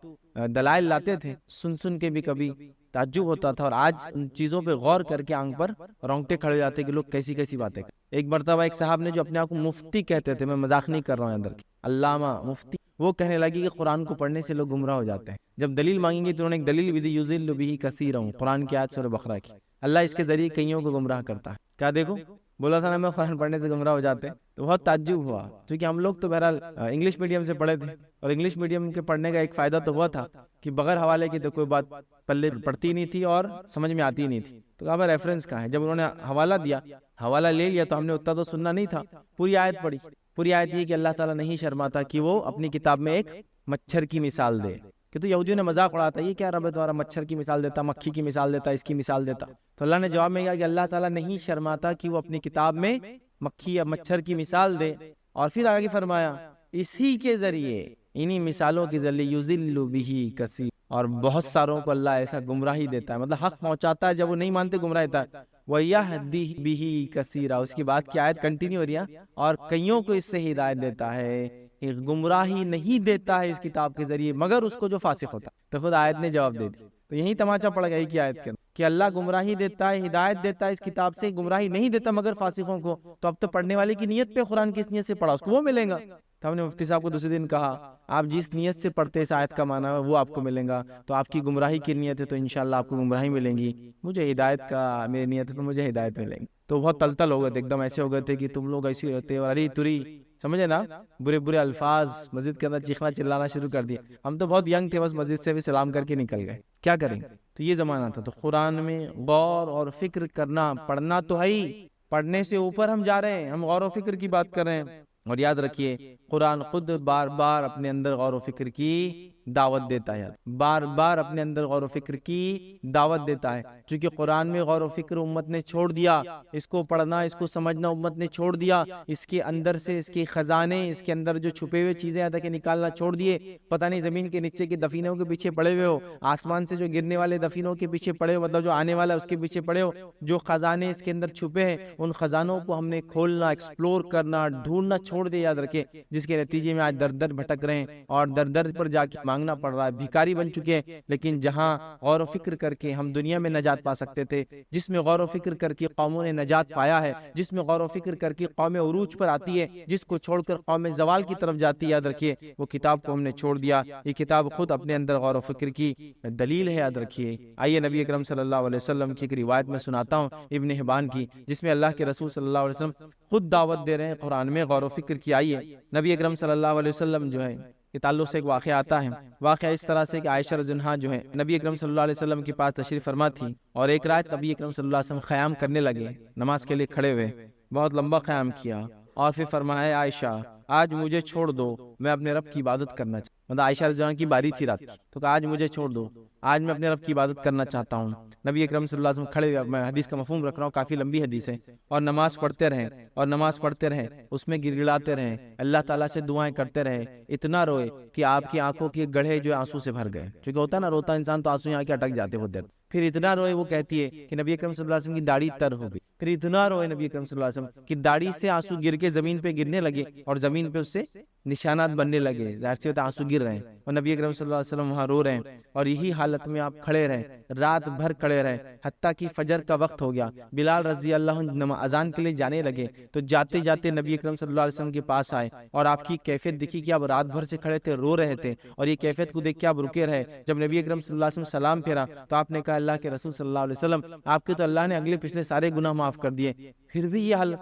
Speaker 1: دلائل لاتے تھے، سن کے بھی کبھی تعجب ہوتا تھا، اور آج ان چیزوں پہ غور کر کے آنکھ پر رونگٹے کھڑے جاتے کہ لوگ کیسی کیسی باتیں کرتے۔ ایک مرتبہ ایک صاحب نے جو اپنے آپ کو مفتی کہتے تھے، میں مذاق نہیں کر رہا ہوں اندر کی، علامہ مفتی، وہ کہنے لگی کہ قرآن کو پڑھنے سے لوگ گمراہ ہو جاتے ہیں۔ جب دلیل مانگیں گے تو انہوں نے ایک دلیل بھی دی، یضل بہ کثیرا، قرآن کی آیت سورہ بقرہ کی، اللہ اس کے ذریعے کئیوں کو گمراہ کرتا ہے۔ کیا دیکھو بولا تھا نا میں قرآن پڑھنے سے گمراہ ہو جاتے، تو بہت تعجب ہوا، کیونکہ ہم لوگ تو بہرحال انگلش میڈیم سے پڑھے تھے، اور انگلش میڈیم کے پڑھنے کا ایک فائدہ تو ہوا تھا کہ بغیر حوالے کی تو کوئی بات پلے پڑتی نہیں تھی اور سمجھ میں آتی نہیں تھی۔ تو کہا ریفرنس کہاں ہے؟ جب انہوں نے حوالہ دیا، حوالہ لے لیا، تو ہم نے اتنا تو سننا نہیں تھا، پوری آیت پڑھی۔ پوری آیت یہ کہ اللہ تعالیٰ نہیں شرماتا کہ وہ اپنی کتاب میں ایک مچھر کی مثال دے، کہ تو یہودیوں نے مذاق اڑاتا یہ کیا رب ہے تمہارا، مچھر کی مثال دیتا، مکھی کی مثال دیتا، اس کی مثال دیتا۔ تو اللہ نے جواب میں کہا کہ اللہ تعالیٰ نہیں شرماتا کہ وہ اپنی کتاب میں مکھی یا مچھر کی مثال دے، اور پھر آگے فرمایا اسی کے ذریعے، انہی مثالوں کے ذریعے یضل بہ کثیر، اور بہت ساروں کو اللہ ایسا گمراہی دیتا ہے، مطلب حق پہنچاتا ہے، جب وہ نہیں مانتے گمراہ دیتا ہے۔ وَيَهْدِي بِهِ كَثِيرًا، اس کی بات کی آیت کنٹینیو ہو رہی ہے، اور کئیوں کو اس سے ہدایت دیتا ہے، گمراہی نہیں دیتا ہے اس کتاب کے ذریعے مگر اس کو جو فاسق ہوتا ہے۔ تو خود آیت نے جواب دے دی، تو یہی تماچا پڑ گئی کہ آیت کے اندر کہ اللہ گمراہی دیتا ہے، ہدایت دیتا ہے اس کتاب سے، گمراہی نہیں دیتا مگر فاسقوں کو۔ تو اب تو پڑھنے والے کی نیت پہ قرآن کس نیت سے پڑھا اس کو وہ ملے گا۔ تو ہم نے مفتی صاحب کو دوسرے دن کہا آپ جس نیت سے پڑھتے اس آیت کا معنی ہے وہ آپ کو ملے گا، تو آپ کی گمراہی کی نیت ہے تو انشاءاللہ آپ کو گمراہی ملیں گی، مجھے ہدایت کا میری نیت ہے تو مجھے ہدایت ملے گی۔ تو بہت تلتل ہو گئے تھے، ایک دم ایسے ہو گئے تھے کہ تم لوگ ایسے ہوتے اور اری تری، سمجھے نا، برے برے الفاظ مسجد کے اندر چیخنا چلانا شروع کر دیا۔ ہم تو بہت ینگ تھے، بس مسجد سے بھی سلام کر کے نکل گئے، کیا کریں۔ تو یہ زمانہ تھا۔ تو قرآن میں غور اور فکر کرنا، پڑھنا تو ہے ہی، پڑھنے سے اوپر ہم جا رہے ہیں، ہم غور و فکر کی بات کر رہے ہیں۔ اور یاد رکھیے قرآن خود بار بار اپنے اندر غور و فکر کی دعوت دیتا ہے، بار بار اپنے اندر غور و فکر کی دعوت دیتا ہے، چونکہ قرآن میں غور و فکر امت نے چھوڑ دیا، اس کو پڑھنا، اس کو سمجھنا امت نے چھوڑ دیا، اس کے اندر سے اس کے خزانے، اس کے اندر جو چھپے ہوئے چیزیں آتا کہ نکالنا چھوڑ دیے۔ پتہ نہیں زمین کے نیچے کے دفینوں کے پیچھے پڑے ہوئے ہو، آسمان سے جو گرنے والے دفینوں کے پیچھے پڑے ہو، مطلب جو آنے والا اس کے پیچھے پڑے ہو، جو خزانے اس کے اندر چھپے ہیں ان خزانوں کو ہم نے کھولنا، ایکسپلور کرنا، ڈھونڈنا چھوڑ دے۔ یاد رکھے جس کے نتیجے میں آج در در بھٹک رہے ہیں اور در در پر جا کے مانگنا پڑ رہا ہے، بھکاری بن چکے ہیں۔ لیکن جہاں غور و فکر کر کے ہم دنیا میں نجات پا سکتے تھے، جس میں غور و فکر کر کے قوموں نے نجات پایا ہے، جس میں غور و فکر کر کے قوم عروج پر آتی ہے، جس کو چھوڑ کر قوم زوال کی طرف جاتی ہے، یاد رکھیے وہ کتاب کو ہم نے چھوڑ دیا۔ یہ کتاب خود اپنے اندر غور و فکر کی دلیل ہے، یاد رکھیے۔ آئیے نبی اکرم صلی اللہ علیہ وسلم کی ایک روایت میں سناتا ہوں ابن حبان کی، جس میں اللہ کے رسول صلی اللہ علیہ وسلم خود دعوت دے رہے ہیں قرآن میں غور و فکر کی۔ آئیے نبی اکرم صلی اللہ علیہ وسلم جو ہے کے تعلق سے ایک واقعہ آتا ہے۔ واقعہ اس طرح سے کہ عائشہ رضی اللہ عنہا جو ہے نبی اکرم صلی اللہ علیہ وسلم کے پاس تشریف فرما تھی، اور ایک رات نبی اکرم صلی اللہ علیہ وسلم قیام کرنے لگے، نماز کے لیے کھڑے ہوئے، بہت لمبا قیام کیا، اور پھر فرمایا عائشہ آج مجھے چھوڑ دو، میں اپنے رب کی عبادت کرنا چاہتا ہوں۔ مطلب عائشہ رضی اللہ عنہا کی باری تھی رات کی، تو کہا آج مجھے چھوڑ دو، آج میں اپنے رب کی عبادت کرنا چاہتا ہوں۔ نبی اکرم صلی اللہ علیہ وسلم کھڑے، میں حدیث کا مفہوم رکھ رہا ہوں، کافی لمبی حدیث ہے، اور نماز پڑھتے رہیں، اور نماز پڑھتے رہیں، اس میں گر گڑاتے رہیں، اللہ تعالیٰ سے دعائیں کرتے رہے، اتنا روئے کہ آپ کی آنکھوں کے گڑھے جو آنسو سے بھر گئے، کیونکہ ہوتا ہے نا روتا انسان تو آنسو یہاں کے اٹک جاتے ہوتے، پھر اتنا روئے وہ کہتی ہے کہ نبی اکرم صلی اللہ علیہ وسلم کی داڑھی تر ہو گئی، پھر اتنا روئے نبی اکرم صلی اللہ علیہ وسلم کی داڑھی سے آنسو گر کے زمین پہ گرنے لگے، اور زمین پہ اس سے نشانات بننے لگے، ظاہر سی بات ہے آنسو گر رہے ہیں، اور نبی اکرم صلی اللہ علیہ وسلم وہاں رو رہے ہیں، اور یہی حالت میں آپ کھڑے رہے، رات بھر کھڑے رہے، حتیٰ کہ فجر کا وقت ہو گیا۔ بلال رضی اللہ عنہ اذان کے لیے جانے لگے، تو جاتے جاتے نبی اکرم صلی اللہ علیہ وسلم کے پاس آئے، اور آپ کی کیفیت دیکھی کہ آپ رات بھر سے کھڑے تھے، رو رہے تھے، اور یہ کیفیت کو دیکھ کے آپ رکے رہے۔ جب نبی اکرم صلی اللہ علیہ وسلم سلام پھیرا تو آپ نے کہا اللہ کے رسول صلی اللہ علیہ وسلم آپ کے تو اللہ نے اگلے پچھلے سارے گناہ معاف کر دیے، پھر بھی یہ حال۔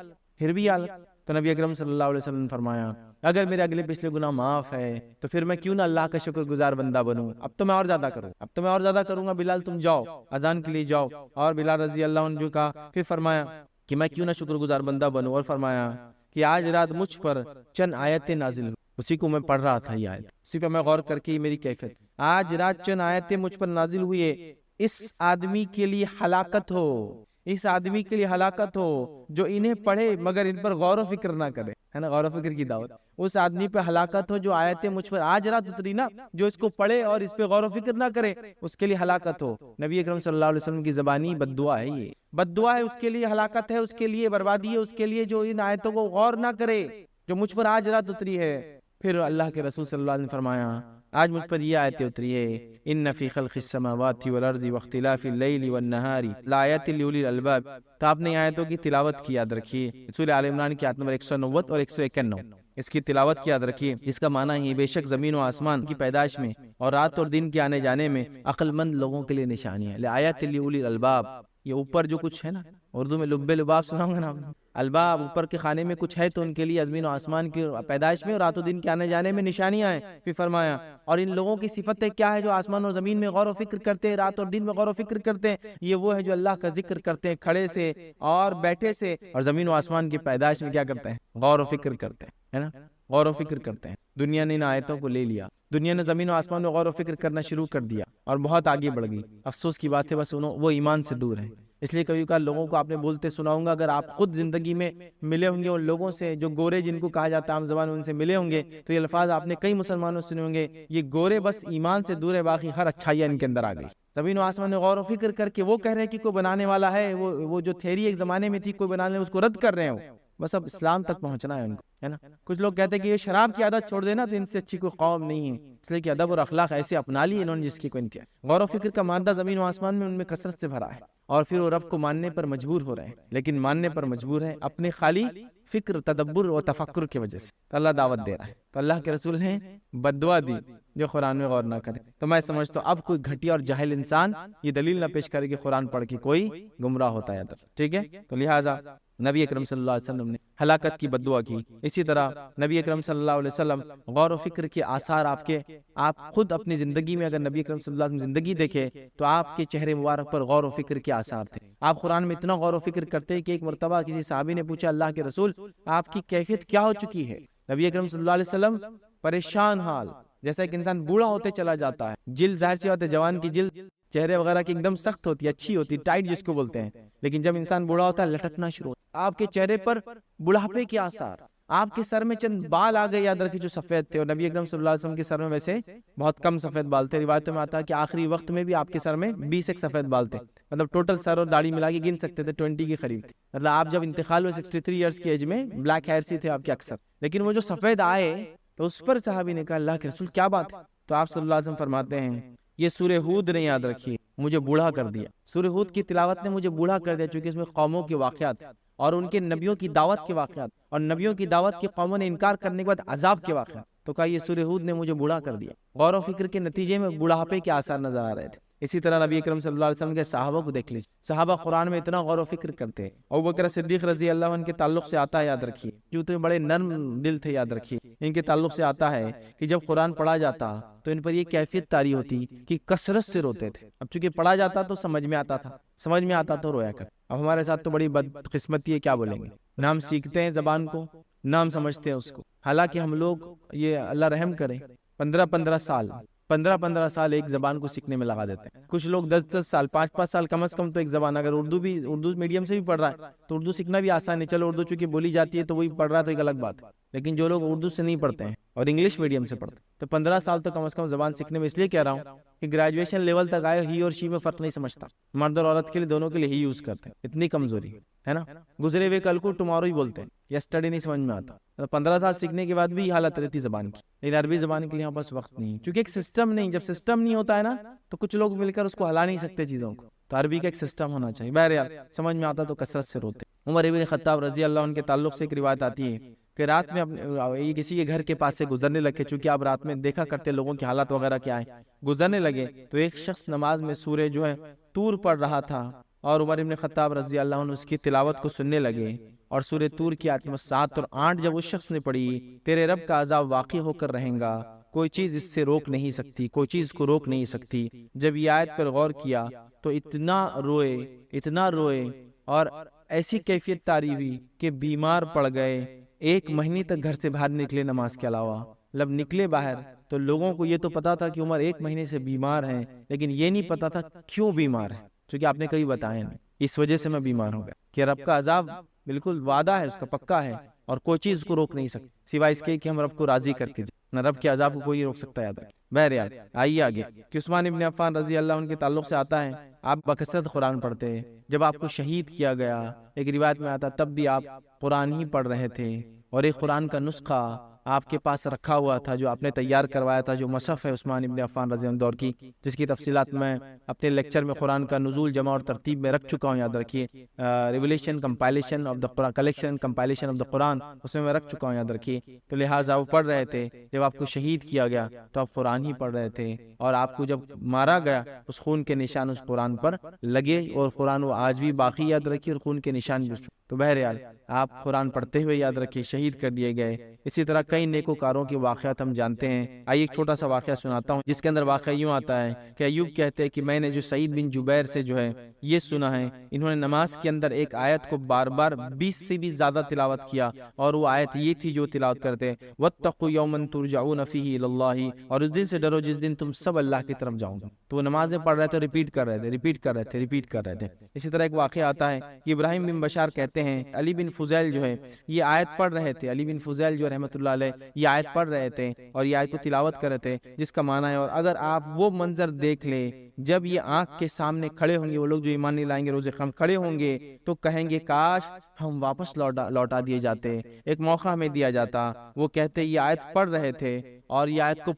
Speaker 1: تو نبی اکرم صلی اللہ علیہ وسلم نے فرمایا اگر میرے اگلے پچھلے گناہ معاف ہے تو پھر میں کیوں نہ اللہ کا شکر گزار بندہ بنوں، اب تو میں اور زیادہ کروں گا، بلال تم جاؤ اذان کے لیے جاؤ۔ اور بلال رضی اللہ عنہ جو کہا، پھر فرمایا کہ میں کیوں نہ شکر گزار بندہ بنوں، اور فرمایا کہ آج رات مجھ پر چند آیتیں نازل ہوئی، اسی کو میں پڑھ رہا تھا، یہ آیت اسی پہ میں غور کر کے میری کیفیت، آج رات چند آیتیں مجھ پر نازل ہوئی ہے، اس آدمی کے لیے ہلاکت ہو، اس آدمی کے لیے ہلاکت ہو جو انہیں پڑھے مگر ان پر غور و فکر نہ کرے، ہے نا، غور و فکر کی دعوت۔ اس آدمی پہ ہلاکت ہو جو آیتیں مجھ پر آج رات اتری نا، جو اس کو پڑھے اور اس پہ غور و فکر نہ کرے، اس کے لیے ہلاکت ہو۔ نبی اکرم صلی اللہ علیہ وسلم کی زبانی بد دعا ہے، یہ بد دعا ہے، اس کے لیے ہلاکت ہے، اس کے لیے بربادی ہے، اس کے لیے جو ان آیتوں کو غور نہ کرے جو مجھ پر آج رات اتری ہے۔ پھر اللہ کے رسول صلی اللہ علیہ وسلم نے فرمایا آج مجھ پر یہ آیتیں اتری ہے، ان فی خلق السماوات والارض واختلاف اللیل والنہار لآیات لأولی الالباب۔ تو آپ نے آیتوں کی تلاوت کی، یاد رکھیے، سورہ آل عمران کی آیت نمبر 190 اور 191، اس کی تلاوت کی یاد رکھیے، جس کا معنی ہے بے شک زمین و آسمان کی پیدائش میں اور رات اور دن کے آنے جانے میں عقل مند لوگوں کے لیے نشانی ہے، لآیات لأولی الالباب۔ یہ اوپر جو کچھ ہے نا، اردو میں لب لباب سنا ہوگا نا، الباب اوپر کے خانے میں کچھ ہے تو ان کے لیے زمین و آسمان کی پیدائش میں اور رات و دن کے آنے جانے میں نشانیاں ہیں۔ پھر فرمایا اور ان لوگوں کی صفتیں کیا ہے جو آسمان اور زمین میں غور و فکر کرتے ہیں، رات اور دن میں غور و فکر کرتے ہیں، یہ وہ ہے جو اللہ کا ذکر کرتے ہیں کھڑے سے اور بیٹھے سے، اور زمین و آسمان کی پیدائش میں کیا کرتے ہیں، غور و فکر کرتے ہیں، ہے نا، غور و فکر کرتے ہیں۔ دنیا نے ان آیتوں کو لے لیا، دنیا نے زمین و آسمان میں غور و فکر کرنا شروع کر دیا اور بہت آگے بڑھ گئی۔ افسوس کی بات ہے بس وہ ایمان سے دور ہے۔ اس لیے کبھی کبھار لوگوں کو آپ نے بولتے سنا ہوں گا، اگر آپ خود زندگی میں ملے ہوں گے ان لوگوں سے جو گورے جن کو کہا جاتا ہے عام زبان میں، ان سے ملے ہوں گے تو یہ الفاظ آپ نے کئی مسلمانوں سے سنے ہوں گے، یہ گورے بس ایمان سے دور ہے، باقی ہر اچھائیاں ان کے اندر آ گئی۔ زمین و آسمان میں غور و فکر کر کے وہ کہہ رہے ہیں کہ کوئی بنانے والا ہے، وہ جو تھیری ایک زمانے میں تھی کوئی بنانے اس کو رد کر رہے ہیں، بس اب اسلام تک پہنچنا ہے ان کو، ہے نا۔ کچھ لوگ کہتے ہیں کہ یہ شراب کی عادت چھوڑ دینا تو ان سے اچھی کوئی قوم نہیں ہے، اس لیے کہ ادب اور اخلاق ایسے اپنا لی انہوں نے جس کی کوئی انتہا۔ غور و فکر کا مادہ زمین و آسمان میں ان میں کثرت سے بھرا ہے، اور پھر وہ رب کو ماننے پر مجبور ہو رہے ہیں، لیکن ماننے پر مجبور ہے اپنے خالی فکر، تدبر و تفکر کی وجہ سے۔ اللہ دعوت دے رہا ہے تو اللہ کے رسول نے بددعا دی جو قرآن میں غور نہ کرے. تو میں سمجھتا ہوں اب کوئی گھٹیا اور جاہل انسان یہ دلیل نہ پیش کرے کہ قرآن پڑھ کے کوئی گمراہ ہوتا ہے. ٹھیک ہے، تو لہٰذا نبی اکرم صلی اللہ علیہ وسلم نے ہلاکت کی بددعا کی. اسی طرح نبی اکرم صلی اللہ علیہ وسلم غور و فکر کے آثار آپ خود اپنی زندگی میں اگر نبی اکرم صلی اللہ علیہ وسلم زندگی دیکھے تو آپ کے چہرے مبارک پر غور و فکر کے آثار تھے. آپ قرآن میں اتنا غور و فکر کرتے کہ ایک مرتبہ کسی صحابی نے پوچھا اللہ کے رسول آپ کی کیفیت کیا ہو چکی ہے؟ نبی اکرم صلی اللہ علیہ وسلم پریشان حال، جیسا کہ انسان بوڑھا ہوتے چلا جاتا ہے، جلد ظاہر سی بات ہے جوان کی جلد چہرے وغیرہ کی ایک دم سخت ہوتی ہے، اچھی ہوتی ہے، ٹائٹ جس کو بولتے ہیں، لیکن جب انسان بوڑھا ہوتا ہے لٹکنا شروع ہوتا ہے. آپ کے چہرے پر بڑھاپے کے آثار، آپ کے سر میں چند بال آ گئے یاد رکھیے جو سفید تھے، اور نبی اکرم صلی اللہ علیہ وسلم کے سر میں ویسے بہت کم سفید بال تھے. روایتوں میں آتا ہے کہ آخری وقت میں بھی آپ کے سر میں 20 ایک سفید بال تھے، مطلب ٹوٹل سر اور داڑھی ملا کے گن سکتے تھے 20 کے قریب تھے. مطلب آپ جب انتقال ہوئے 63 ایئرس کی ایج میں بلیک ہیئرس ہی تھے آپ کے اکثر، لیکن وہ جو سفید آئے تو اس پر صحابی نے کہا اللہ کے رسول کیا بات ہے؟ تو آپ صلی اللہ علیہ وسلم فرماتے ہیں یہ سورہ ہود نے یاد رکھی مجھے بوڑھا کر دیا. سورہ ہود کی تلاوت نے مجھے بوڑھا کر دیا، چونکہ اس میں قوموں کے واقعات اور ان کے نبیوں کی دعوت کے واقعات اور نبیوں کی دعوت کی قوموں نے انکار کرنے کے بعد عذاب کے واقعات. تو کہا یہ سورہ ہود نے مجھے بوڑھا کر دیا. غور و فکر کے نتیجے میں بوڑھاپے کے آثار نظر آ رہے تھے. اسی طرح نبی اکرم صلی اللہ علیہ وسلم کے صحابہ کو دیکھ لیجیے، صحابہ قرآن میں اتنا غور و فکر کرتے ہیں. ابوبکر صدیق رضی اللہ عنہ کے تعلق سے آتا ہے یاد رکھیے، جو تو بڑے نرم دل تھے یاد رکھیے، ان کے تعلق سے آتا ہے کہ جب قرآن پڑھا جاتا تو ان پر یہ کیفیت طاری ہوتی کہ کثرت سے روتے تھے. اب چونکہ پڑھا جاتا تو سمجھ میں آتا تو رویا کر. اب ہمارے ساتھ تو بڑی بدقسمتی ہے، کیا بولیں گے، نہ ہم سیکھتے ہیں زبان کو نہ ہم سمجھتے ہیں اس کو. حالانکہ ہم لوگ یہ اللہ رحم کرے 15 سال ایک زبان کو سیکھنے میں لگا دیتے ہیں. کچھ لوگ 10 سال 5 سال کم از کم تو ایک زبان، اگر اردو میڈیم سے بھی پڑھ رہا ہے تو اردو سیکھنا بھی آسان ہے. چلو اردو چونکہ بولی جاتی ہے تو وہی پڑھ رہا ہے تو ایک الگ بات ہے، لیکن جو لوگ اردو سے نہیں پڑھتے ہیں اور انگلش میڈیم سے پڑھتے ہیں تو 15 سال تو کم از کم زبان سیکھنے میں اس لیے کہہ رہا ہوں کہ گریجویشن لیول تک آئے ہی اور شی میں فرق نہیں سمجھتا، مرد اور عورت کے لیے دونوں کے لیے ہی یوز کرتے ہیں. اتنی کمزوری ہے نا، گزرے ہوئے کل کو ٹمارو ہی بولتے ہیں، یسٹرڈے نہیں سمجھ میں آتا. 15 سال سیکھنے کے بعد بھی یہ حالت رہتی زبان کی، لیکن عربی زبان کے لیے یہاں پاس وقت نہیں، کیونکہ ایک سسٹم نہیں. جب سسٹم نہیں ہوتا ہے نا تو کچھ لوگ مل کر اس کو ہلا نہیں سکتے چیزوں کو. تو عربی کا ایک سسٹم ہونا چاہیے. بہرحال سمجھ میں آتا تو کثرت سے روتے. عمر ابن خطاب رضی اللہ عنہ کے تعلق سے ایک روایت آتی ہے کہ رات میں یہ کسی کے گھر کے پاس سے گزرنے لگے، چونکہ آپ رات میں دیکھا کرتے لوگوں کی حالات وغیرہ کیا ہے، گزرنے لگے تو ایک شخص نماز میں سورہ جو ہے طور پڑھ رہا تھا، اور عمر ابن خطاب رضی اللہ عنہ اس کی تلاوت کو سننے لگے. اور سورہ طور کی آیت 7 اور 8 جب اس شخص نے پڑھی، تیرے رب کا عذاب واقع ہو کر رہیں گا، کوئی چیز اس سے روک نہیں سکتی، کوئی چیز کو روک نہیں سکتی. جب یہ آیت پر غور کیا تو اتنا روئے اور ایسی کیفیت طاری ہوئی کہ بیمار پڑ گئے. 1 مہینے تک گھر سے باہر نکلے نماز کے علاوہ. جب نکلے باہر تو لوگوں کو یہ تو پتا تھا کہ عمر 1 مہینے سے بیمار ہیں، لیکن یہ نہیں پتا تھا کیوں بیمار ہے، چونکہ آپ نے کبھی بتایا نہیں اس وجہ سے میں بیمار ہو گیا. کہ رب کا عذاب بالکل وعدہ ہے، اس کا پکا ہے، اور کوئی چیز کو روک نہیں سکتی سوائے اس کے کہ ہم رب کو راضی کر کے جائیں. نہ رب کے عذاب کو کوئی نہیں روک سکتا. یاد رکھیں. بہرحال آئیے آگے کہ عثمان ابن عفان رضی اللہ عنہ کے تعلق سے آتا ہے آپ بکثرت قرآن پڑھتے. جب آپ کو شہید کیا گیا، ایک روایت میں آتا تب بھی آپ قرآن ہی پڑھ رہے تھے، اور ایک قرآن کا نسخہ آپ کے پاس رکھا ہوا تھا جو آپ نے تیار کروایا تھا، جو مصحف ہے عثمان ابن عفان رضی اللہ عنہ دور کی، جس کی تفصیلات میں اپنے لیکچر میں قرآن کا نزول، جمع اور ترتیب میں رکھ چکا ہوں. یاد رکھیے revelation compilation of the Quran, collection compilation of the Quran, اس میں رکھ چکا ہوں. یاد رکھیے. تو لہٰذا وہ پڑھ رہے تھے. جب آپ کو شہید کیا گیا تو آپ قرآن ہی پڑھ رہے تھے، اور آپ کو جب مارا گیا اس خون کے نشان اس قرآن پر لگے، اور قرآن وہ آج بھی باقی. یاد رکھیے. اور خون کے نشان بھی. تو بہرحال آپ قرآن پڑھتے ہوئے یاد رکھیے شہید کر دیے گئے. اسی طرح کئی نیکوکاروں کے واقعات ہم جانتے ہیں. آئیے ایک چھوٹا سا واقعہ سناتا ہوں جس کے اندر واقعہ یوں آتا ہے کہ ایوب کہتے ہیں کہ میں نے جو سعید بن جبیر سے جو ہے یہ سنا ہے، انہوں نے نماز کے اندر ایک آیت کو بار بار 20 سے بھی زیادہ تلاوت کیا، اور وہ آیت یہ تھی جو تلاوت کرتے واتقوا یوما ترجعون فیہ الی اللہ، اور اس دن سے ڈرو جس دن تم سب اللہ کی طرف جاؤ گے. تو وہ نمازیں پڑھ رہے تھے، ریپیٹ کر رہے تھے. اسی طرح ایک واقعہ آتا ہے کہ ابراہیم بن بشار کہتے ہیں علی بن فضیل جو ہے یہ آیت پڑھ رہے تھے، علی بن فضیل جو رحمۃ اللہ علیہ یہ آیت پڑھ رہے تھے اور یہ آیت کو تلاوت کر رہے تھے، جس کا معنی ہے اور اگر آپ وہ منظر دیکھ لیں جب یہ آنکھ کے سامنے کھڑے ہوں گے، وہ لوگ جو ایمان نہیں لائیں گے روز قیامت کھڑے ہوں گے تو کہیں گے کاش ہم واپس لوٹا دیے جاتے، ایک موقع ہمیں دیا جاتا. وہ کہتے یہ آیت پڑھ رہے تھے اور یہ آیت کو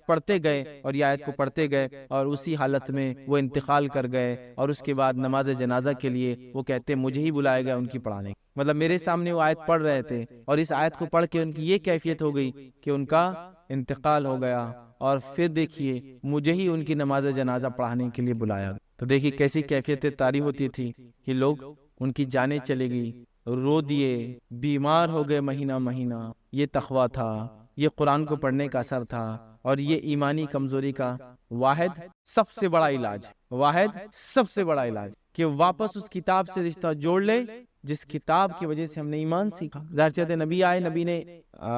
Speaker 1: پڑھتے گئے اور اسی حالت میں وہ انتقال کر گئے، اور اس کے بعد نماز جنازہ کے لیے وہ کہتے مجھے ہی بلایا گیا ان کی پڑھانے. مطلب میرے سامنے وہ آیت پڑھ رہے تھے اور اس آیت کو پڑھ کے ان کی یہ کیفیت ہو گئی کہ ان کا انتقال ہو گیا، اور پھر دیکھیے مجھے ہی ان کی نماز جنازہ پڑھانے کے لیے بلایا۔ تو دیکھیے کیسی کیفیت طاری ہوتی تھی کہ لوگ ان کی جانیں چلی گئی، رو دیے، بیمار ہو گئے مہینہ مہینہ۔ یہ تقویٰ تھا، یہ قرآن کو پڑھنے کا اثر تھا، اور یہ ایمانی کمزوری کا واحد سب سے بڑا علاج، واحد سب سے بڑا علاج، کہ واپس اس کتاب سے رشتہ جوڑ لے جس کتاب کی وجہ سے ہم نے ایمان سیکھا۔ ظاہر سی بات ہے، نبی آئے، نبی نے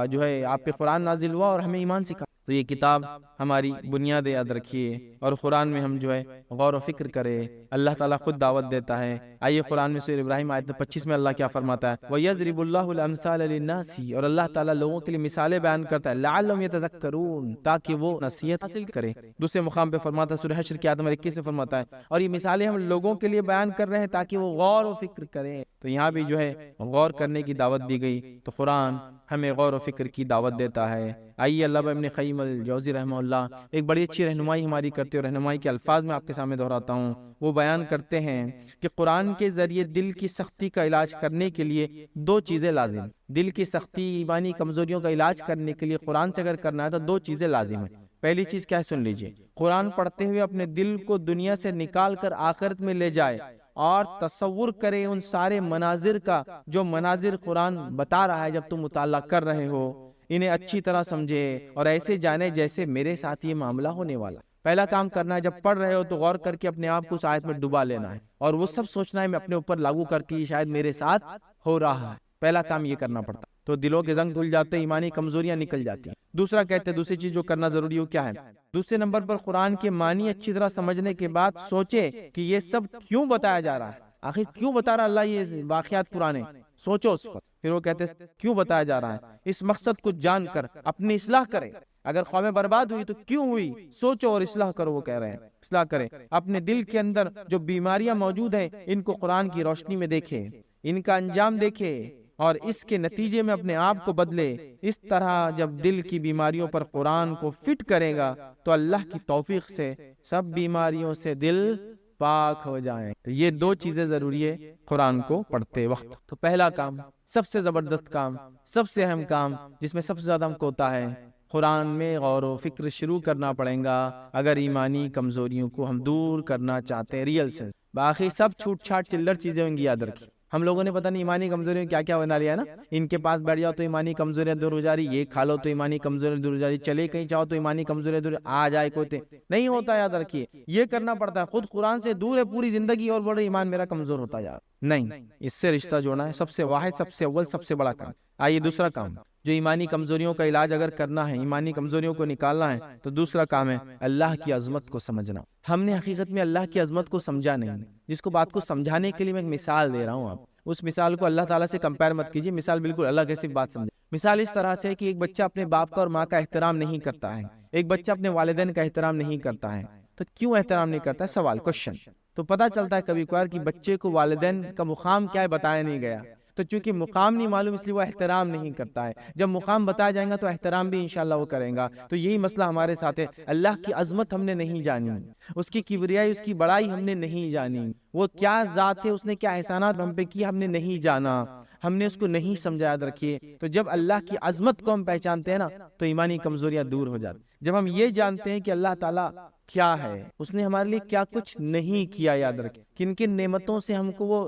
Speaker 1: جو ہے آپ پہ قرآن نازل ہوا اور ہمیں ایمان سکھا۔ تو یہ کتاب ہماری بنیاد یاد رکھیے، اور قرآن میں ہم جو ہے غور و فکر کرے۔ اللہ تعالیٰ خود دعوت دیتا ہے۔ آئیے قرآن میں سورہ ابراہیم آیت 25 میں اللہ کیا فرماتا ہے؟ وَيَضْرِبُ اللَّهُ الْأَمْثَالَ لِلنَّاسِ، اور اللہ تعالیٰ لوگوں کے لیے مثالیں بیان کرتا ہے، لَعَلَّهُمْ يَتَذَكَّرُونَ، تاکہ وہ نصیحت حاصل کرے۔ دوسرے مقام پہ فرماتا ہے، سورہ حشر کی آیت نمبر 21 میں فرماتا ہے، اور یہ مثالیں ہم لوگوں کے لیے بیان کر رہے ہیں تاکہ وہ غور و فکر کریں۔ تو یہاں بھی جو ہے غور کرنے کی دعوت دی گئی۔ تو قرآن ہمیں غور و فکر کی دعوت دیتا ہے۔ آئیے علامہ ابن قیم الجوزی رحمہ اللہ ایک بڑی اچھی رہنمائی ہماری کرتے، اور رہنمائی کے الفاظ میں آپ کے سامنے دہراتا ہوں۔ وہ بیان کرتے ہیں کہ قرآن کے ذریعے دل کی سختی کا علاج کرنے کے لیے دو چیزیں لازم۔ دل کی سختی، ایمانی کمزوریوں کا علاج کرنے کے لیے قرآن سے اگر کرنا ہے تو دو چیزیں لازم ہیں۔ پہلی چیز کیا ہے؟ سن لیجئے، قرآن پڑھتے ہوئے اپنے دل کو دنیا سے نکال کر آخرت میں لے جائے، اور تصور کرے ان سارے مناظر کا جو مناظر قرآن بتا رہا ہے جب تم مطالعہ کر رہے ہو، انہیں اچھی طرح سمجھے اور ایسے جانے جیسے میرے ساتھ یہ معاملہ ہونے والا۔ پہلا کام کرنا ہے، جب پڑھ رہے ہو تو غور کر کے اپنے آپ کو اس آیت میں ڈبا لینا ہے، اور وہ سب سوچنا ہے میں اپنے اوپر لاگو کر کے یہ شاید میرے ساتھ ہو رہا ہے۔ پہلا کام یہ کرنا پڑتا، تو دلوں کے زنگ دھل جاتے، ایمانی کمزوریاں نکل جاتی ہیں۔ دوسرا کہتے ہیں، دوسری چیز جو کرنا ضروری ہو کیا ہے؟ دوسرے نمبر پر قرآن کے معنی اچھی طرح سمجھنے کے بعد سوچے کہ یہ سب کیوں بتایا جا رہا ہے، آخر کیوں بتا رہا اللہ یہ واقعات پرانے، سوچو اس پر۔ پھر وہ کہتے ہیں کیوں بتایا جا رہا ہے، اس مقصد کو جان کر اپنی اصلاح کرے۔ اگر قومیں برباد ہوئی تو کیوں ہوئی، سوچو اور اصلاح کرو۔ وہ کہہ رہے ہیں اصلاح کرے، اپنے دل کے اندر جو بیماریاں موجود ہیں ان کو قرآن کی روشنی میں دیکھے، ان کا انجام دیکھے، اور اس کے نتیجے میں اپنے آپ کو بدلے۔ اس طرح جب دل کی بیماریوں پر قرآن کو فٹ کرے گا تو اللہ کی توفیق سے سب بیماریوں سے دل پاک ہو جائیں۔ تو یہ دو چیزیں ضروری ہے قرآن کو پڑھتے وقت۔ تو پہلا کام، سب سے زبردست کام، سب سے اہم کام، جس میں سب سے زیادہ ہم کو ہوتا ہے، قرآن میں غور و فکر شروع کرنا پڑے گا اگر ایمانی کمزوریوں کو ہم دور کرنا چاہتے ہیں ریئل سے۔ باقی سب چھوٹ چھاٹ چلر چیزیں ہوں گی، یاد رکھیں۔ ہم لوگوں نے پتہ نہیں ایمانی کمزوریوں کیا کیا بنا لیا ہے نا، ان کے پاس بیٹھ جاؤ تو ایمانی کمزوریاں دور ہو جا رہی، یہ کھا لو تو ایمانی کمزوریاں دور ہو جا رہی، چلے کہیں چاہو تو ایمانی کمزوریاں دور آ جائے کوئی نہیں ہوتا۔ یاد رکھیے یہ کرنا پڑتا ہے، خود قرآن سے دور ہے پوری زندگی اور بڑے ایمان میرا کمزور ہوتا جا رہا، نہیں، اس سے رشتہ جوڑنا ہے سب سے واحد، سب سے اول، سب سے بڑا کام۔ آئیے دوسرا کام، جو ایمانی کمزوریوں کا علاج اگر کرنا ہے، ایمانی کمزوریوں کو نکالنا ہے، تو دوسرا کام ہے اللہ کی عظمت کو سمجھنا۔ ہم نے حقیقت میں اللہ کی عظمت کو سمجھا نہیں، جس کو بات کو سمجھانے کے لیے میں ایک مثال دے رہا ہوں، آپ اس مثال کو اللہ تعالیٰ سے کمپیئر مت کیجیے، مثال بالکل الگ ہے، صرف بات سمجھے۔ مثال اس طرح سے ہے کہ ایک بچہ اپنے باپ کا اور ماں کا احترام نہیں کرتا ہے، ایک بچہ اپنے والدین کا احترام نہیں کرتا ہے، تو کیوں احترام نہیں کرتا ہے؟ سوال، کوشچن۔ تو پتہ چلتا ہے کبھی کبھار کہ بچے کو والدین کا مقام کیا ہے بتایا نہیں گیا، تو چونکہ مقام نہیں معلوم اس لیے وہ احترام نہیں کرتا ہے۔ جب مقام بتایا جائے گا تو احترام بھی انشاءاللہ وہ کرے گا۔ تو یہی مسئلہ ہمارے ساتھ ہے، اللہ کی عظمت ہم نے نہیں جانی، اس کی کبریائی، اس کی بڑائی ہم نے نہیں جانی، وہ کیا ذات ہے، اس نے کیا احسانات ہم پہ کی ہم نے نہیں جانا، ہم نے اس کو نہیں سمجھا۔ یاد رکھیے، تو جب اللہ کی عظمت کو ہم پہچانتے ہیں نا تو ایمانی کمزوریاں دور ہو جاتی۔ جب ہم یہ جانتے ہیں کہ اللہ تعالیٰ کیا ہے، اس نے ہمارے لیے کیا کچھ نہیں کیا، یاد رکھیں کن کن نعمتوں سے ہم کو وہ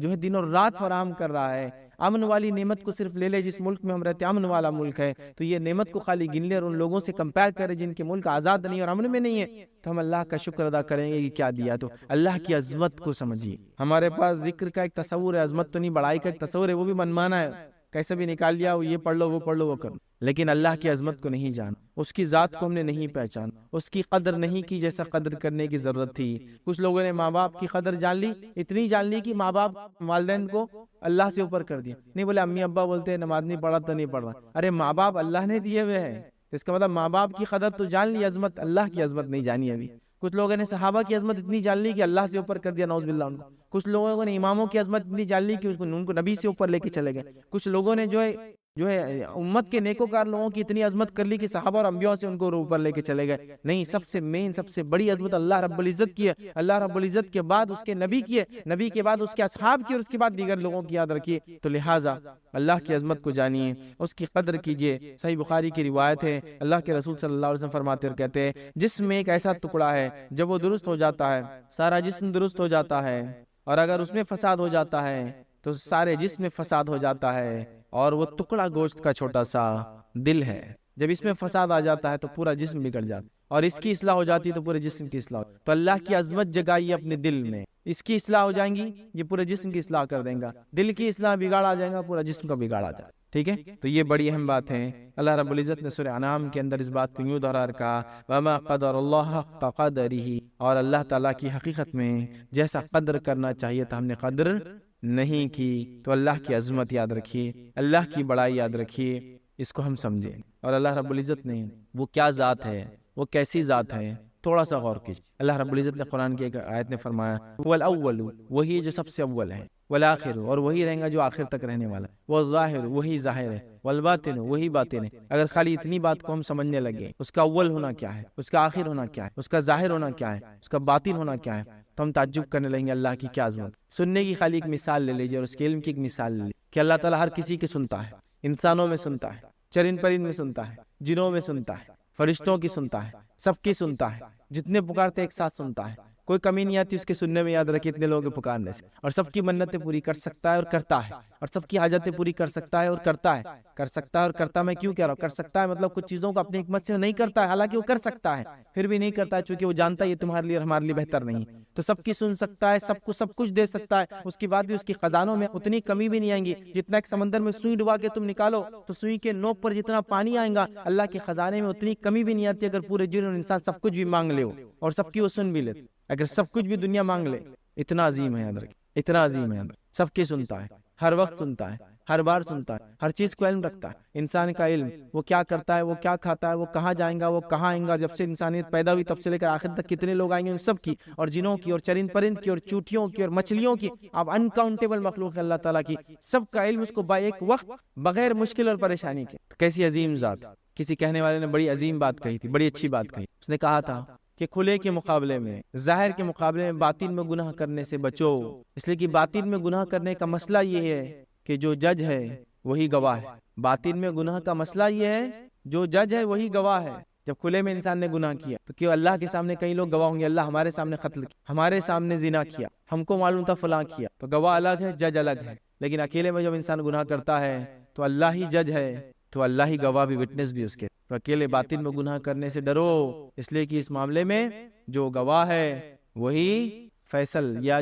Speaker 1: جو ہے دن اور رات فراہم کر رہا ہے۔ امن والی نعمت کو صرف لے لے، جس ملک میں ہم رہتے ہیں امن والا ملک ہے، تو یہ نعمت کو خالی گن لے اور ان لوگوں سے کمپیئر کرے جن کے ملک آزاد نہیں اور امن میں نہیں ہے، تو ہم اللہ کا شکر ادا کریں گے کہ کیا دیا۔ تو اللہ کی عظمت کو سمجھیے۔ ہمارے پاس ذکر کا ایک تصور ہے، عظمت تو نہیں، بڑائی کا ایک تصور ہے، وہ بھی منمانا ہے، کیسے بھی نکال لیا، وہ یہ پڑھ لو وہ پڑھ لو وہ کرو، لیکن اللہ کی عظمت کو نہیں جانا، اس کی ذات کو ہم نے نہیں پہچانا، اس کی قدر نہیں کی جیسا قدر کرنے کی ضرورت تھی۔ کچھ لوگوں نے ماں باپ کی قدر جان لی، اتنی جان لی کہ ماں باپ والدین کو اللہ سے اوپر کر دیا۔ نہیں بولے امی ابا بولتے ہیں نماز نہیں پڑھا تو نہیں پڑھ رہا، ارے ماں باپ اللہ نے دیے ہوئے ہیں، اس کا مطلب ماں باپ کی قدر تو جان لی، عظمت اللہ کی عظمت نہیں جانی ابھی۔ کچھ لوگوں نے صحابہ کی عظمت اتنی جان لی کہ اللہ سے اوپر کر دیا، نعوذ باللہ ان کو۔ کچھ لوگوں نے اماموں کی عظمت اتنی جان لی کہ ان کو نبی سے اوپر لے کے چلے گئے۔ کچھ لوگوں نے جو ہے جو ہے امت کے نیکوکار لوگوں کی اتنی عظمت کر لی کہ صحابہ اور انبیاء سے ان کو اوپر لے کے چلے گئے. نہیں، سب سے مین، سب سے بڑی عظمت اللہ رب العزت کی ہے. اللہ رب العزت کے بعد اس کے نبی کی ہے، نبی کے بعد اس کے اصحاب کی، اور اس کے بعد دیگر لوگوں کی یاد رکھیے. تو لہٰذا اللہ کی عظمت کو جانیے، اس کی قدر کیجیے. صحیح بخاری کی روایت ہے، اللہ کے رسول صلی اللہ علیہ وسلم فرماتے اور کہتے ہیں، جسم میں ایک ایسا ٹکڑا ہے جب وہ درست ہو جاتا ہے سارا جسم درست ہو جاتا ہے، اور اگر اس میں فساد ہو جاتا ہے تو سارے جسم میں فساد ہو جاتا ہے. اور وہ ٹکڑا گوشت کا چھوٹا سا دل ہے، جب اس میں فساد آ جاتا ہے تو پورا جسم بگڑ جاتا ہے، اور اس کی اصلاح ہو جاتی ہے تو پورے جسم کی اصلاح. تو اللہ کی عظمت جگائیے اپنے دل میں، اس کی اصلاح ہو جائیں گی، یہ پورے جسم کی اصلاح کر دیں گا. دل کی اصلاح بگاڑ آ جائے گا، پورا جسم کا بگاڑ آ جائے گا. ٹھیک ہے، تو یہ بڑی اہم بات ہے. اللہ رب العزت نے سورہ انعام کے اندر اس بات کو یوں دہرا رکھا، وما قدر اللہ حق قدرہ، اور اللہ تعالیٰ کی حقیقت میں جیسا قدر کرنا چاہیے تھا ہم نے قدر نہیں کی. تو اللہ کی عظمت یاد رکھیے، اللہ کی بڑائی یاد رکھیے، اس کو ہم سمجھیں. اور اللہ رب العزت نے وہ کیا ذات ہے، وہ کیسی ذات ہے، تھوڑا سا غور کیجیے. اللہ رب العزت نے قرآن کی ایک آیت میں فرمایا، والاول، وہی جو سب سے اول ہے، والآخر، اور وہی رہیں گا جو آخر تک رہنے والا ہے، والظاہر، وہی ظاہر ہے، والباطن، وہی باطن ہے. اگر خالی اتنی بات کو ہم سمجھنے لگے، اس کا اول ہونا کیا ہے، اس کا آخر ہونا کیا ہے، اس کا ظاہر ہونا کیا ہے، اس کا باطن ہونا کیا ہے، تو ہم تعجب کرنے لگیں گے اللہ کی کیا عظمت. سننے کی خالی ایک مثال لے لیجیے، اور اس کے علم کی ایک مثال لے لیجیے کہ اللہ تعالیٰ ہر کسی کی سنتا ہے. انسانوں میں سنتا ہے، چرند پرند میں سنتا ہے، جنوں میں سنتا ہے، فرشتوں کی سنتا ہے، سب کی سنتا ہے. جتنے پکارتے ایک ساتھ سنتا ہے، کوئی کمی نہیں آتی اس کے سننے میں. یاد رکھیے اتنے لوگوں کے پکارنے سے. اور سب کی منتیں پوری کر سکتا ہے اور کرتا ہے، اور سب کی حاجتیں پوری کر سکتا ہے اور کرتا ہے. کر سکتا ہے اور کرتا، میں کیوں کہہ رہا ہوں کر سکتا ہے؟ مطلب کچھ چیزوں کو اپنی حکمت سے نہیں کرتا ہے، حالانکہ وہ کر سکتا ہے، پھر بھی نہیں کرتا ہے چونکہ وہ جانتا ہے یہ تمہارے لیے اور ہمارے لیے بہتر نہیں. تو سب کی سن سکتا ہے، سب کو سب کچھ دے سکتا ہے، اس کے بعد بھی اس کی خزانوں میں اتنی کمی بھی نہیں آئیں گی. جتنا ایک سمندر میں سوئی ڈبا کے تم نکالو تو سوئی کے نوک پر جتنا پانی آئے گا، اللہ کے خزانے میں اتنی کمی بھی نہیں آتی اگر پورے جن اور انسان سب کچھ بھی مانگ لے اور سب کی وہ سن بھی لے. اگر سب کچھ بھی دنیا مانگ لے، اتنا عظیم ہے، یاد رکھیں اتنا عظیم ہے. سب کی سنتا ہے، ہر وقت سنتا ہے، ہر بار سنتا ہے، ہر چیز کو علم رکھتا ہے. انسان کا علم، وہ کیا کرتا ہے، وہ کیا کھاتا ہے، وہ کہاں جائیں گا، وہ کہاں آئیں گا، جب سے انسانیت پیدا ہوئی تب سے لے کر آخر تک کتنے لوگ آئیں گے، ان سب کی، اور جنوں کی، اور چرند پرند کی، اور چوٹیوں کی، اور مچھلیوں کی. اب انکاؤنٹیبل مخلوق ہے اللہ تعالیٰ کی، سب کا علم اس کو با ایک وقت بغیر مشکل اور پریشانی کے. کیسی عظیم ذات. کسی کہنے والے نے بڑی عظیم بات کہی تھی، بڑی اچھی بات کہی. اس نے کہا تھا کہ کھلے کے مقابلے میں، ظاہر کے مقابلے میں باطن میں گناہ کرنے سے بچو، اس لیے کہ باطن میں گناہ کرنے کا مسئلہ یہ ہے کہ جو جج ہے وہی گواہ ہے. باطن میں گناہ کا مسئلہ یہ ہے جو جج ہے وہی گواہ ہے. جب کھلے میں انسان نے گناہ کیا تو کیوں اللہ کے سامنے کئی لوگ گواہ ہوں گے، اللہ ہمارے سامنے قتل کیا، ہمارے سامنے زنا کیا، ہم کو معلوم تھا فلاں کیا، تو گواہ الگ ہے، جج الگ ہے. لیکن اکیلے میں جب انسان گناہ کرتا ہے تو اللہ ہی جج ہے، تو اللہ ہی گواہ بھی، وٹنس بھی اس کے. تو اکیلے باطن میں گناہ کرنے سے ڈرو، اس لیے کہ اس معاملے میں جو گواہ ہے وہی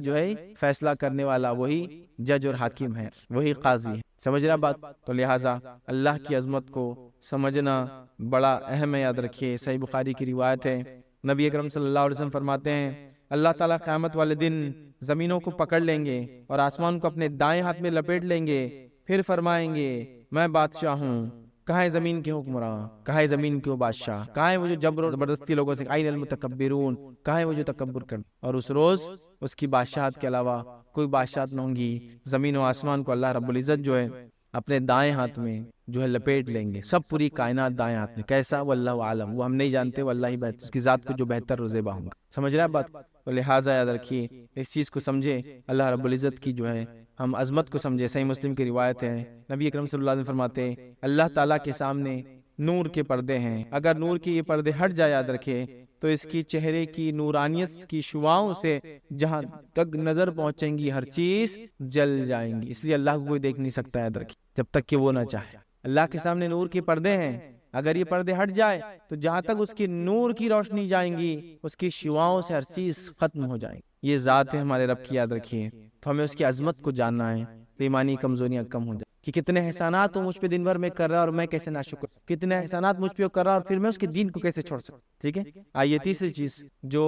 Speaker 1: جو ہے فیصلہ کرنے والا، وہی جج اور حاکم ہے، وہی قاضی ہے. سمجھ رہا بات؟ تو لہٰذا اللہ کی عظمت کو سمجھنا بڑا اہم ہے، یاد رکھیے. صحیح بخاری کی روایت ہے، نبی اکرم صلی اللہ علیہ وسلم فرماتے ہیں، اللہ تعالیٰ قیامت والے دن زمینوں کو پکڑ لیں گے اور آسمان کو اپنے دائیں ہاتھ میں لپیٹ لیں گے، پھر فرمائیں گے میں بادشاہ ہوں، کہاں ہے زمین کے حکمراں، کہاں ہے زمین کے بادشاہ، کہاں ہے وہ جو جبر و زبردستی لوگوں سے، این المتکبرون، کہاں ہے وہ جو تکبر کر. اور اس روز اس کی بادشاہت کے علاوہ کوئی بادشاہت نہ ہوں گی. زمین و آسمان کو اللہ رب العزت جو ہے اپنے دائیں ہاتھ میں جو ہے لپیٹ لیں گے، سب پوری کائنات دائیں ہاتھ میں. کیسا؟ واللہ عالم، وہ ہم نہیں جانتے، واللہ ہی بہتر، اس کی ذات کو جو بہتر و زیبا ہوں گا. سمجھ رہا ہے بات؟ تو لہٰذا یاد رکھیے، اس چیز کو سمجھے، اللہ رب العزت کی جو ہے ہم عظمت کو سمجھے. صحیح مسلم کی روایت ہے، نبی اکرم صلی اللہ علیہ وسلم فرماتے ہیں، اللہ تعالیٰ کے سامنے نور کے پردے ہیں، اگر نور کی یہ پردے ہٹ جائے، یاد رکھے، تو اس کی چہرے کی نورانیت کی شعاؤں سے جہاں تک نظر پہنچیں گی ہر چیز جل جائیں گی. اس لیے اللہ کو کوئی دیکھ نہیں سکتا، یاد رکھے، جب تک کہ وہ نہ چاہے. اللہ کے سامنے نور کے پردے ہیں، اگر یہ پردے ہٹ جائے تو جہاں تک اس کی نور کی روشنی جائیں گی، اس کی شعاؤں سے ہر چیز ختم ہو جائیں گی. یہ ذات ہے ہمارے رب کی، یاد رکھیے. تو ہمیں اس کی عظمت کو جاننا ہے، تو ایمانی کمزوریاں کم ہو جائیں کہ کتنے احسانات وہ مجھ پہ دن بھر میں کر رہا ہے اور میں کیسے ناشکر، کتنے احسانات مجھ پہ کر رہا ہے اور پھر میں اس کے دین کو کیسے چھوڑ سکتا. ٹھیک ہے. آئیے تیسری چیز جو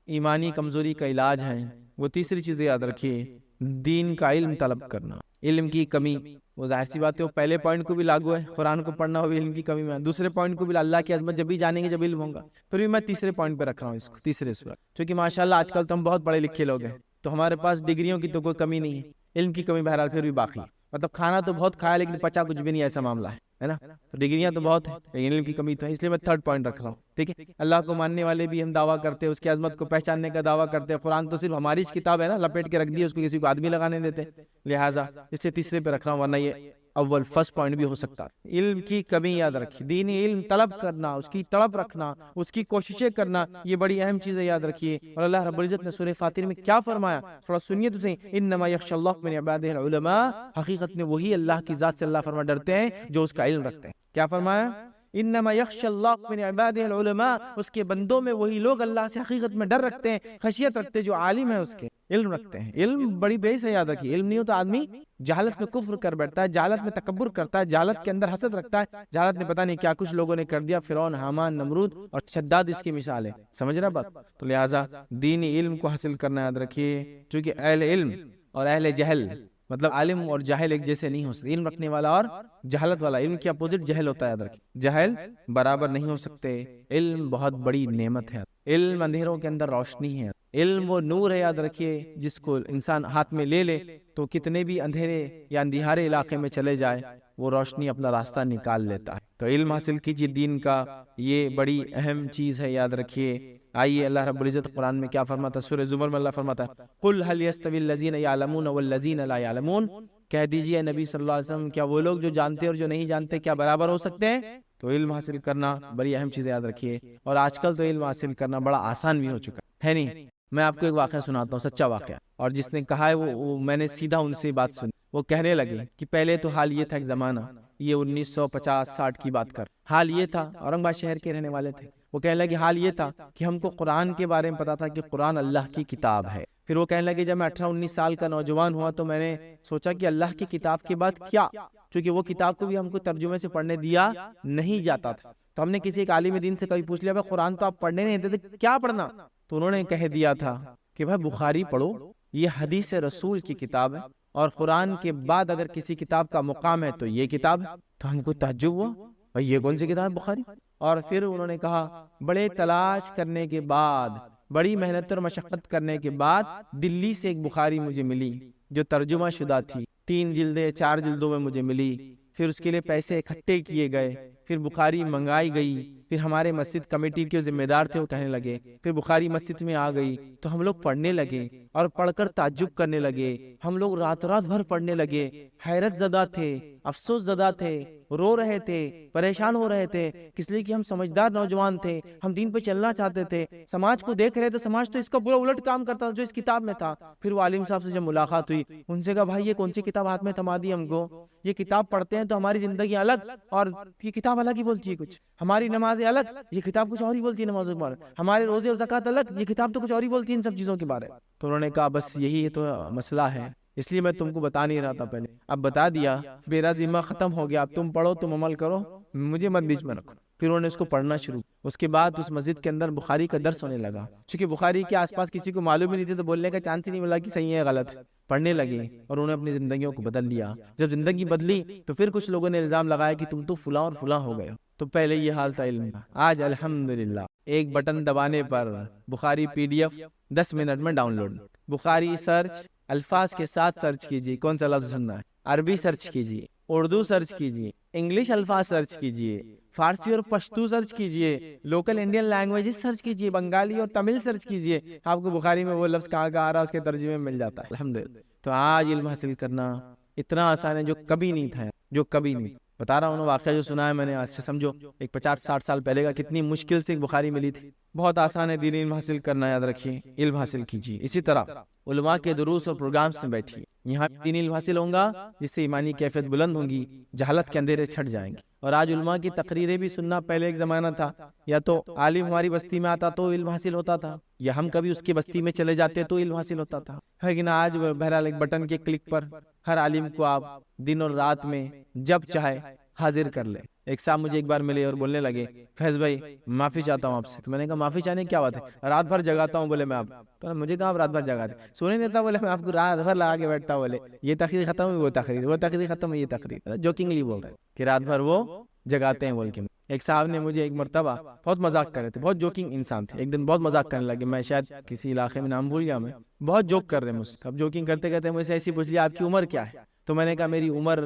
Speaker 1: ایمانی کمزوری کا علاج ہے، وہ تیسری چیز یاد رکھیے، دین کا علم طلب کرنا. علم کی کمی، وہ ظاہر سی بات ہے، وہ پہلے پوائنٹ کو بھی لاگو ہے، قرآن کو پڑھنا ہو بھی علم کی کمی میں. دوسرے پوائنٹ کو بھی، اللہ کی عظمت جب بھی جانیں گے جب علم ہوگا. پھر بھی میں تیسرے پوائنٹ پہ رکھ رہا ہوں اس کو، تیسرے صورت، کیونکہ ماشاءاللہ آج کل تو ہم بہت پڑھے لکھے لوگ ہیں، تو ہمارے پاس ڈگریوں کی تو کوئی کمی نہیں ہے، علم کی کمی بہرحال پھر بھی باقی. مطلب کھانا تو بہت کھایا لیکن پچا کچھ بھی نہیں، ایسا معاملہ ہے نا. تو ڈگریاں تو بہت ہیں لیکن علم کی کمی تو ہے، اس لیے میں تھرڈ پوائنٹ رکھ رہا ہوں. ٹھیک ہے، اللہ کو ماننے والے بھی ہم دعویٰ کرتے ہیں، اس کی عظمت کو پہچاننے کا دعویٰ کرتے ہیں. قرآن تو صرف ہماری کتاب ہے نا، لپیٹ کے رکھ دی، اس کو کسی کو آدمی لگانے دیتے، لہٰذا اس سے تیسرے پہ رکھ رہا ہوں، ورنہ یہ اول فرسٹ پوائنٹ بھی ہو سکتا. علم کی کمی یاد رکھیے، دینی علم طلب کرنا، اس کی طلب رکھنا، اس کی کوششیں کرنا، یہ بڑی اہم چیز ہے، یاد رکھیے. اور اللہ رب العزت نے سورہ فاتر میں کیا فرمایا، تھوڑا سنیے تو صحیح. انما یخشی اللہ من عبادہ العلماء، حقیقت میں وہی اللہ کی ذات سے اللہ فرما ڈرتے ہیں جو اس کا علم رکھتے ہیں. کیا فرمایا؟ انما یخشی اللہ من عبادہ العلماء، اس کے بندوں میں وہی لوگ اللہ سے حقیقت میں ڈر رکھتے ہیں، خشیت رکھتے ہیں، جو عالم ہے اس کے علم رکھتے ہیں. علم بڑی بیس ہے، یاد رکھیے. علم نہیں ہو تو آدمی جہالت میں کفر کر بیٹھتا ہے، جہالت میں تکبر کرتا ہے، جہالت کے اندر حسد رکھتا ہے. جہالت نے پتہ نہیں کیا کچھ لوگوں نے کر دیا، فرعون، حامان، نمرود اور شداد اس کی مثال ہے. سمجھ رہا بات؟ تو لہٰذا دینی علم کو حاصل کرنا یاد رکھیے، چونکہ اہل علم اور اہل جہل، مطلب عالم اور جاہل ایک جیسے نہیں ہو سکتے. علم رکھنے والا اور جہالت والا، علم کے اپوزٹ جہل ہوتا ہے، یاد رکھیے. جہل برابر نہیں ہو سکتے. علم بہت بڑی نعمت ہے، علم اندھیروں کے اندر روشنی ہے، علم وہ نور ہے، یاد رکھیے. جس کو انسان ہاتھ میں لے لے تو کتنے بھی اندھیرے یا اندھیارے علاقے میں چلے جائے وہ روشنی اپنا راستہ نکال لیتا ہے. تو علم حاصل کیجیے دین کا، یہ بڑی اہم چیز ہے، یاد رکھیے. آئیے اللہ رب العزت قرآن میں کیا فرماتا ہے، سورہ زمر میں اللہ فرماتا ہے قل هل يستوي الذين يعلمون والذين لا يعلمون، کہہ دیجئے نبی صلی اللہ علیہ وسلم، کیا وہ لوگ جو جانتے اور جو نہیں جانتے کیا برابر ہو سکتے ہیں؟ تو علم حاصل کرنا بڑی اہم چیز ہے، یاد رکھیے. اور آج کل تو علم حاصل کرنا بڑا آسان بھی ہو چکا ہے نہیں. میں آپ کو ایک واقعہ سناتا ہوں، سچا واقعہ، اور جس نے کہا ہے وہ میں نے سیدھا ان سے بات سنی. وہ کہنے لگے کہ پہلے تو حال یہ تھا، ایک زمانہ، یہ 1950-60 کی بات کر، حال یہ تھا، اورنگ آباد شہر کے رہنے والے تھے. وہ کہنے لگے حال یہ تھا کہ ہم کو قرآن کے بارے میں پتا تھا کہ قرآن اللہ کی کتاب ہے. پھر وہ کہنے لگے جب میں 18-19 سال کا نوجوان ہوا تو میں نے سوچا کہ اللہ کی کتاب کے بعد کیا، چونکہ وہ کتاب کو بھی ہم کو ترجمے سے پڑھنے دیا نہیں جاتا تھا. تو ہم نے کسی ایک عالم دین سے کبھی پوچھ لیا بھائی قرآن تو آپ پڑھنے نہیں دیتے، کیا پڑھنا؟ تو انہوں نے کہہ دیا تھا کہ بھائی بخاری پڑھو، یہ حدیث رسول کی کتاب ہے، اور قرآن کے بعد اگر کسی کتاب کا مقام ہے تو یہ کتاب ہے. تو ہم کو تعجب ہوا، بھائی یہ کون سی کتاب ہے بخاری؟ اور پھر انہوں نے کہا بڑے تلاش کرنے کے بعد، بڑی محنت اور مشقت کرنے کے بعد دلی سے ایک بخاری مجھے ملی جو ترجمہ شدہ تھی، 3 جلدیں 4 جلدوں میں مجھے ملی. پھر اس کے لیے پیسے اکٹھے کیے گئے، پھر بخاری منگائی گئی. پھر ہمارے مسجد کمیٹی کے ذمہ دار تھے، وہ کہنے لگے پھر بخاری مسجد میں آ گئی تو ہم لوگ پڑھنے لگے اور پڑھ کر تعجب کرنے لگے. ہم لوگ رات رات بھر پڑھنے لگے، حیرت زدہ تھے، افسوس زدہ تھے، رو رہے تھے، پریشان ہو رہے تھے، اس لیے کہ ہم سمجھدار نوجوان تھے، ہم دین پہ چلنا چاہتے تھے. سماج کو دیکھ رہے تو سماج تو اس کا پورا الٹ کام کرتا تھا جو اس کتاب میں تھا. پھر وہ عالم صاحب سے جب ملاقات ہوئی، ان سے کہا بھائی یہ کون سی کتاب ہاتھ میں تھما دی ہم کو؟ یہ کتاب پڑھتے ہیں تو ہماری زندگی الگ، اور یہ کتاب الگ ہی بولتی ہے کچھ. ہماری نمازیں الگ، یہ کتاب کچھ اور ہی بولتی ہے نمازوں کے بارے. ہمارے روزے اور زکوٰۃ الگ، یہ کتاب تو کچھ اور ہی بولتی ہے ان سب چیزوں کے بارے. تو انہوں نے کہا بس یہی تو مسئلہ ہے، اس لیے میں تم کو بتا نہیں رہا تھا پہلے، اب بتا دیا، میرا ذمہ ختم ہو گیا. اب تم پڑھو، تم عمل کرو، مجھے مت بیچ میں رکھو. پھر انہوں نے اس کو پڑھنا شروع. اس کے بعد اس مسجد کے اندر بخاری کا درس ہونے لگا. چونکہ بخاری کے آس پاس کسی کو معلوم ہی نہیں تھی تو بولنے کا چانس ہی نہیں ملا کہ صحیح ہے غلط ہے. پڑھنے لگے اور انہوں نے اپنی زندگیوں کو بدل لیا. جب زندگی بدلی تو پھر کچھ لوگوں نے الزام لگایا کہ تم تو فلاں اور فلاں ہو گئے ہو. تو پہلے یہ حال تھا علم کا. آج الحمدللہ ایک بٹن دبانے پر بخاری PDF 10 منٹ میں ڈاؤن لوڈ. بخاری سرچ، الفاظ کے ساتھ سرچ کیجیے، کون سا لفظ سننا ہے، عربی سرچ کیجیے، اردو سرچ کیجیے، انگلش الفاظ سرچ کیجیے، فارسی اور پشتو سرچ کیجیے، لوکل انڈین لینگویجز سرچ کیجیے، بنگالی اور تمل سرچ کیجیے. آپ کو بخاری میں وہ لفظ کہاں کا آ رہا ہے اس کے ترجمے میں مل جاتا ہے الحمدللہ. تو آج علم حاصل کرنا اتنا آسان ہے جو کبھی نہیں تھا، جو کبھی نہیں. بتا رہا ہوں واقعہ جو سنا ہے میں نے آج سے سمجھو ایک 50-60 سال پہلے کا، کتنی مشکل سے ایک بخاری ملی تھی. بہت آسان ہے دین علم حاصل کرنا، یاد رکھیے علم حاصل کیجیے. اسی طرح علماء کے دروس اور پروگرامز میں بیٹھیے، یہاں دین علم حاصل ہوگا جس سے ایمانی کیفیت بلند ہوگی، جہالت کے اندھیرے چھٹ جائیں گے. اور آج علماء کی تقریریں بھی سننا، پہلے ایک زمانہ تھا یا تو عالم ہماری بستی میں آتا تو علم حاصل ہوتا تھا، یا ہم کبھی اس کی بستی میں چلے جاتے تو علم حاصل ہوتا تھا. لیکن آج بہرحال ایک بٹن کے کلک پر ہر عالم کو آپ دن اور رات میں جب چاہے حاضر کر لیں. ایک صاحب مجھے ایک بار ملے اور بولنے لگے فیض بھائی معافی چاہتا ہوں آپ سے. تو میں نے کہا معافی چاہنے کی کیا بات ہے، رات بھر جگاتا ہوں. بولے میں آپ تو مجھے کہا آپ رات بھر جگاتے، سونے دیتا. بولے میں آپ کو رات بھر لگا کے بیٹھتا. بولے یہ تقریر ختم ہوئی، وہ تقریر ختم ہوئی، یہ تقریر جوکنگلی بول رہے کہ رات بھر وہ جگاتے ہیں بول کے. ایک صاحب نے مجھے ایک مرتبہ بہت مذاق کر رہے تھے، بہت جوکنگ انسان تھے، ایک دن بہت مذاق کرنے لگے. میں شاید کسی علاقے میں نام بھول گیا، میں بہت جوک کر رہے مجھ سے. اب جوکنگ کرتے کرتے مجھ سے ایسی پوچھ لیا آپ کی عمر کیا ہے. تو میں نے کہا میری عمر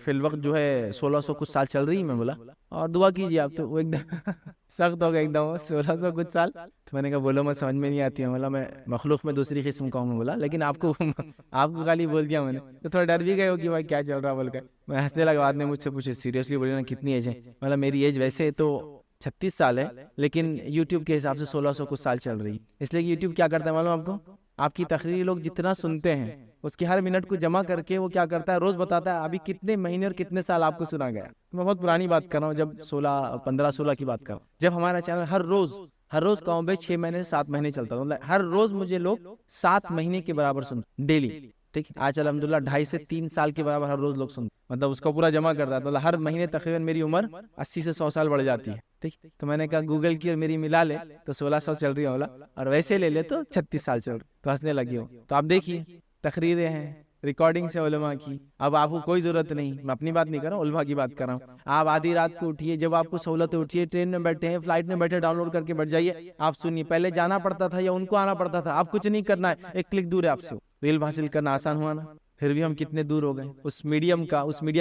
Speaker 1: فی الوقت جو ہے 1600 کچھ سال چل رہی ہے. میں بولا اور دعا کیجیے آپ. تو وہ ایک دم سخت ہو گیا ایک دم. 1600 کچھ سال. تو میں نے کہا بولو میں سمجھ میں نہیں آتی ہے. بولا میں مخلوق میں دوسری قسم کا ہوں. میں بولا لیکن آپ کو گالی بول دیا میں نے. تو تھوڑا ڈر بھی گئے ہو کہ بھائی کیا چل رہا بول کر. میں ہنسنے لگا. بعد میں مجھ سے پوچھے سیریسلی بولے نا کتنی ایج ہے. مطلب میری ایج ویسے تو 36 سال ہے لیکن یوٹیوب کے حساب سے 1600 کچھ سال چل رہی ہے. اس لیے کہ یوٹیوب کیا کرتا ہے معلوم آپ کو؟ آپ کی تقریر لوگ جتنا سنتے ہیں اس کے ہر منٹ کو جمع کر کے وہ کیا کرتا ہے روز بتاتا ہے ابھی کتنے مہینے اور کتنے سال آپ کو سنا گیا. میں بہت پرانی بات کر رہا ہوں, جب 15-16 کی بات کر رہا ہوں, جب ہمارا چینل ہر روز کہوں بھائی 6 مہینے 7 مہینے چلتا تھا. مطلب ہر روز مجھے لوگ 7 مہینے کے برابر سنتے ڈیلی. ٹھیک ہے, آج الحمدللہ 2.5 سے 3 سال کے برابر ہر روز لوگ سنتے. مطلب اس کو پورا جمع کرتا ہے. مطلب ہر مہینے تقریباً میری عمر 80 سے 100 سال بڑھ جاتی ہے. ٹھیک, تو میں نے کہا گوگل کی اور میری ملا لے تو 1600 چل رہی ہے بولا, اور ویسے لے لے تو 36 سال چل رہی. تو ہنسنے لگی ہو. تو آپ دیکھیے تقریریں ہیں ریکارڈنگ سے علماء کی. اب آپ کو کوئی ضرورت نہیں, میں اپنی بات نہیں کر رہا ہوں, علماء کی بات کر رہا ہوں. آپ آدھی رات کو اٹھیے, جب آپ کو سہولت اٹھیے, ٹرین میں بیٹھے ہیں, فلائٹ میں بیٹھے, ڈاؤن لوڈ کر کے بیٹھ جائیے, آپ سنیے. پہلے جانا پڑتا تھا یا ان کو آنا پڑتا تھا, آپ کچھ نہیں کرنا ہے, ایک کلک دور ہے آپ سے. علم حاصل کرنا آسان ہوا نا. پھر بھی ہم کتنے دور ہو گئے. اس میڈیا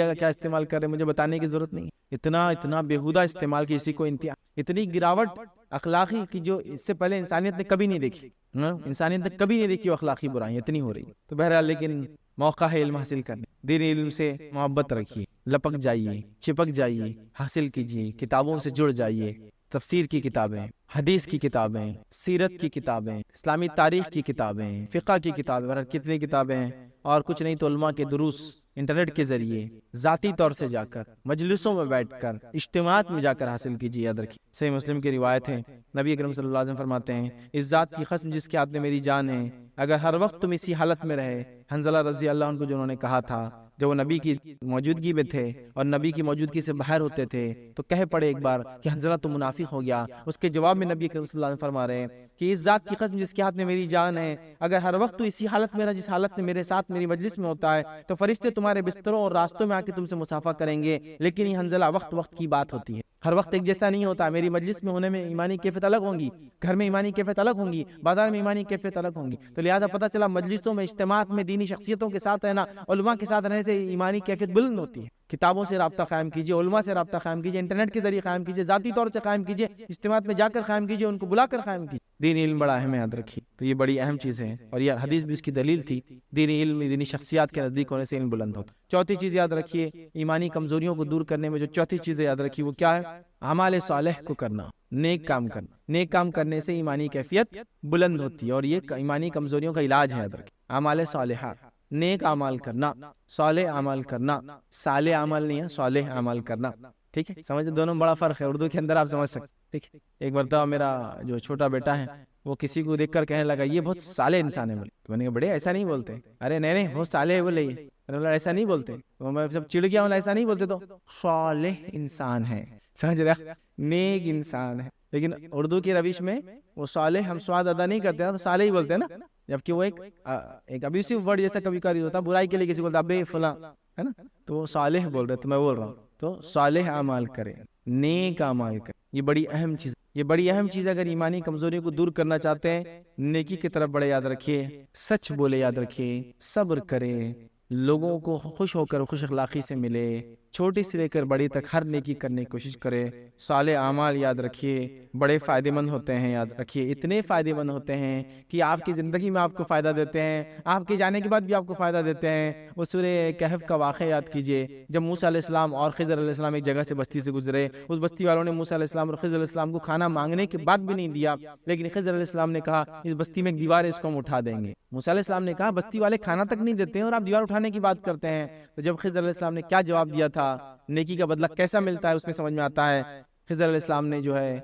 Speaker 1: کا کیا استعمال کر رہے ہیں مجھے بتانے کی ضرورت نہیں. اتنا بیہودہ استعمال کی اسی کو انتہا, اتنی گراوٹ اخلاقی کی جو اس سے پہلے انسانیت نے کبھی نہیں دیکھی. انسانیت نے کبھی نہیں دیکھی اخلاقی برائیاں اتنی ہو رہی. تو بہرحال لیکن موقع ہے علم حاصل کرنے. دین علم سے محبت رکھیے, لپک جائیے, چپک جائیے, حاصل کیجیے, کتابوں سے جڑ جائیے. تفسیر کی کتابیں, حدیث کی کتابیں, سیرت کی کتابیں, اسلامی تاریخ کی کتابیں, فقہ کی کتابیں, اور کتنی کتابیں ہیں. اور کچھ نہیں تو علماء کے دروس انٹرنیٹ کے ذریعے ذاتی طور سے جا کر مجلسوں میں بیٹھ کر اجتماعات میں جا کر حاصل کیجیے. یاد رکھیے صحیح مسلم کی روایت ہے, نبی اکرم صلی اللہ علیہ وسلم فرماتے ہیں اس ذات کی قسم جس کے ہاتھ میں میری جان ہے, اگر ہر وقت تم اسی حالت میں رہے. حنظلہ رضی اللہ عنہ کو جو انہوں نے کہا تھا جب وہ نبی کی موجودگی میں تھے اور نبی کی موجودگی سے باہر ہوتے تھے تو کہہ پڑے ایک بار کہ حنظلہ تو منافق ہو گیا. اس کے جواب میں نبی کریم صلی اللہ علیہ وسلم فرما رہے ہیں کہ اس ذات کی قسم جس کے ہاتھ میں میری جان ہے, اگر ہر وقت تو اسی حالت میں رہا جس حالت میں میرے ساتھ میری مجلس میں ہوتا ہے تو فرشتے تمہارے بستروں اور راستوں میں آ کے تم سے مصافحہ کریں گے. لیکن یہ حنظلہ وقت کی بات ہوتی ہے, ہر وقت ایک جیسا نہیں ہوتا. میری مجلس میں ہونے میں ایمانی کیفیت الگ ہوں گی, گھر میں ایمانی کیفیت الگ ہوں گی, بازار میں ایمانی کیفیت الگ ہوں گی. تو لہٰذا پتہ چلا مجلسوں میں اجتماعات میں دینی شخصیتوں کے ساتھ رہنا, علماء کے ساتھ رہنے سے ایمانی کیفیت بلند ہوتی ہے. کتابوں سے رابطہ قائم کیجیے, علماء سے رابطہ قائم کیجیے, انٹرنیٹ کے ذریعے قائم کیجیے, ذاتی طور سے قائم کیجیے, اجتماعات میں جا کر قائم کیجیے, ان کو بلا کر قائم کیجیے. دین علم بڑا اہم ہے, یاد رکھیے. تو یہ بڑی اہم چیز ہے اور یہ حدیث بھی اس کی دلیل تھی. دینی علم دینی شخصیات کے نزدیک ہونے سے علم بلند ہوتا. چوتھی چیز یاد رکھیے, ایمانی کمزوریوں کو دور کرنے میں جو چوتھی چیز یاد رکھیے وہ کیا ہے؟ اعمال صالح کو کرنا, نیک کام کرنا. نیک کام کرنے سے ایمانی کیفیت بلند ہوتی ہے اور یہ ایمانی کمزوریوں کا علاج ہے. یاد رکھیے اعمال صالحہ, نیک اعمال کرنا, صالح اعمال کرنا. صالح عمل نہیں ہے, صالح اعمال کرنا. ٹھیک ہے, سمجھے دونوں بڑا فرق ہے, اردو کے اندر آپ سمجھ سکتے. ٹھیک ہے, ایک مرتبہ میرا جو چھوٹا بیٹا ہے وہ کسی کو دیکھ کر کہنے لگا یہ بہت صالح انسان ہے. تو میں نے کہا بڑے ایسا نہیں بولتے. ارے نہیں بہت صالح ہے بولے, ایسا نہیں بولتے. میں جب چڑ گیا ہوں ایسا نہیں بولتے, تو صالح انسان ہے, سمجھ رہا, نیک انسان ہے. لیکن اردو کی روش میں وہ صالح ہم سواد ادا نہیں کرتے ہیں تو صالح ہی بولتے ہیں نا, جبکہ وہ ایک ابیوسو ورڈ جیسا کبھی کبھی ہوتا ہے, برائی کے لیے کسی کو بولتا ابے فلاں ہے نا, تو وہ صالح بول رہے, تو میں بول رہا ہوں تو صالح اعمال کرے, نیک اعمال کرے. یہ بڑی اہم چیز, یہ بڑی اہم چیز. اگر ایمانی کمزوری کو دور کرنا چاہتے ہیں نیکی کی طرف بڑے, یاد رکھیے سچ بولے, یاد رکھیے صبر کرے, لوگوں کو خوش ہو کر خوش اخلاقی سے ملے, چھوٹی سے لے کر بڑی تک ہر نیکی کرنے کی کوشش کرے. صالح اعمال یاد رکھیے بڑے فائدے مند ہوتے ہیں. یاد رکھیے اتنے فائدے مند ہوتے ہیں کہ آپ کی زندگی میں آپ کو فائدہ دیتے ہیں, آپ کے جانے کے بعد بھی آپ کو فائدہ دیتے ہیں. وہ سورہ کہف کا واقعہ یاد کیجئے, جب موسیٰ علیہ السلام اور خضر علیہ السلام ایک جگہ سے بستی سے گزرے, اس بستی والوں نے موسیٰ علیہ السلام اور خضر علیہ السلام کو کھانا مانگنے کے بعد بھی نہیں دیا, لیکن خضر علیہ السلام نے کہا اس بستی میں ایک دیوار ہے, اس کو ہم اٹھا دیں گے. موسیٰ علیہ السلام نے کہا بستی والے کھانا تک نہیں دیتے ہیں اور آپ دیوار اٹھانے کی بات کرتے ہیں. تو جب خضر علیہ السلام نے کیا جواب دیا تھا, نیکی کا بدلہ کیسا ملتا ہے اس میں سمجھ میں آتا ہے. خضر علیہ السلام نے جو ہے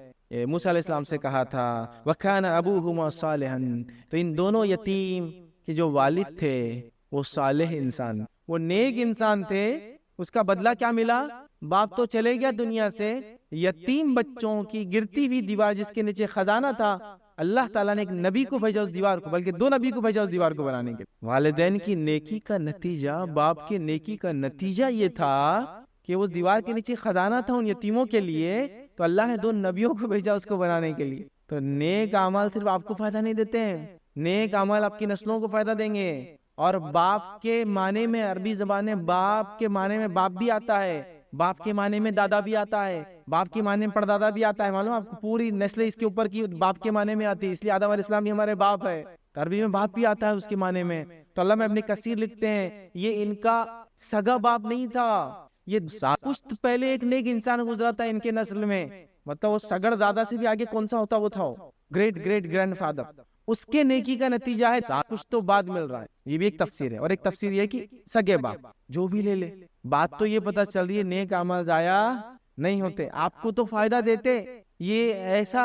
Speaker 1: موسیٰ علیہ السلام سے کہا تھا وَكَانَ أَبُوهُمَا صَالِحًا, تو ان دونوں یتیم کے جو والد تھے وہ صالح انسان, وہ نیک انسان تھے. اس کا بدلہ کیا ملا؟ باپ تو چلے گیا دنیا سے, یتیم بچوں کی گرتی ہوئی دیوار جس کے نیچے خزانہ تھا, اللہ تعالیٰ نے ایک نبی کو بھیجا اس دیوار کو, بلکہ 2 نبی کو بھیجا اس دیوار کو بنانے کے. والدین کی نیکی کا نتیجہ, باپ کے نیکی کا نتیجہ یہ تھا کہ اس دیوار کے نیچے خزانہ تھا ان یتیموں کے لیے, تو اللہ نے 2 نبیوں کو بھیجا اس کو بنانے کے لیے. تو نیک اعمال صرف آپ کو فائدہ نہیں دیتے ہیں, نیک اعمال آپ کی نسلوں کو فائدہ دیں گے. اور باپ کے معنی میں عربی زبان میں باپ کے معنی میں باپ بھی آتا ہے، باپ کے معنی میں دادا بھی آتا ہے، باپ کے معنی میں پردادا بھی آتا ہے. معلوم آپ کو پوری نسل اس کے اوپر کی باپ کے معنی میں آتی ہے، اس لیے آدم علیہ السلام بھی ہمارے باپ ہے. عربی میں باپ بھی آتا ہے اس کے معنی میں. تو علامہ ابن کثیر لکھتے ہیں یہ ان کا سگا باپ نہیں تھا، یہ کچھ پہلے ایک نیک انسان گزرا تھا ان کے نسل میں. مطلب وہ سگڑ دادا سے بھی آگے کون سا ہوتا وہ تھا گریٹ گریٹ گرینڈ فادر، اس کے نیکی کا نتیجہ ہے کچھ تو بعد مل رہا ہے. یہ بھی ایک تفسیر ہے. اور ایک تفسیر یہ کہ سگے باپ جو بھی لے لے، بات تو یہ پتہ چل رہی ہے نیک عمل ضائع نہیں ہوتے، آپ کو تو فائدہ دیتے، یہ ایسا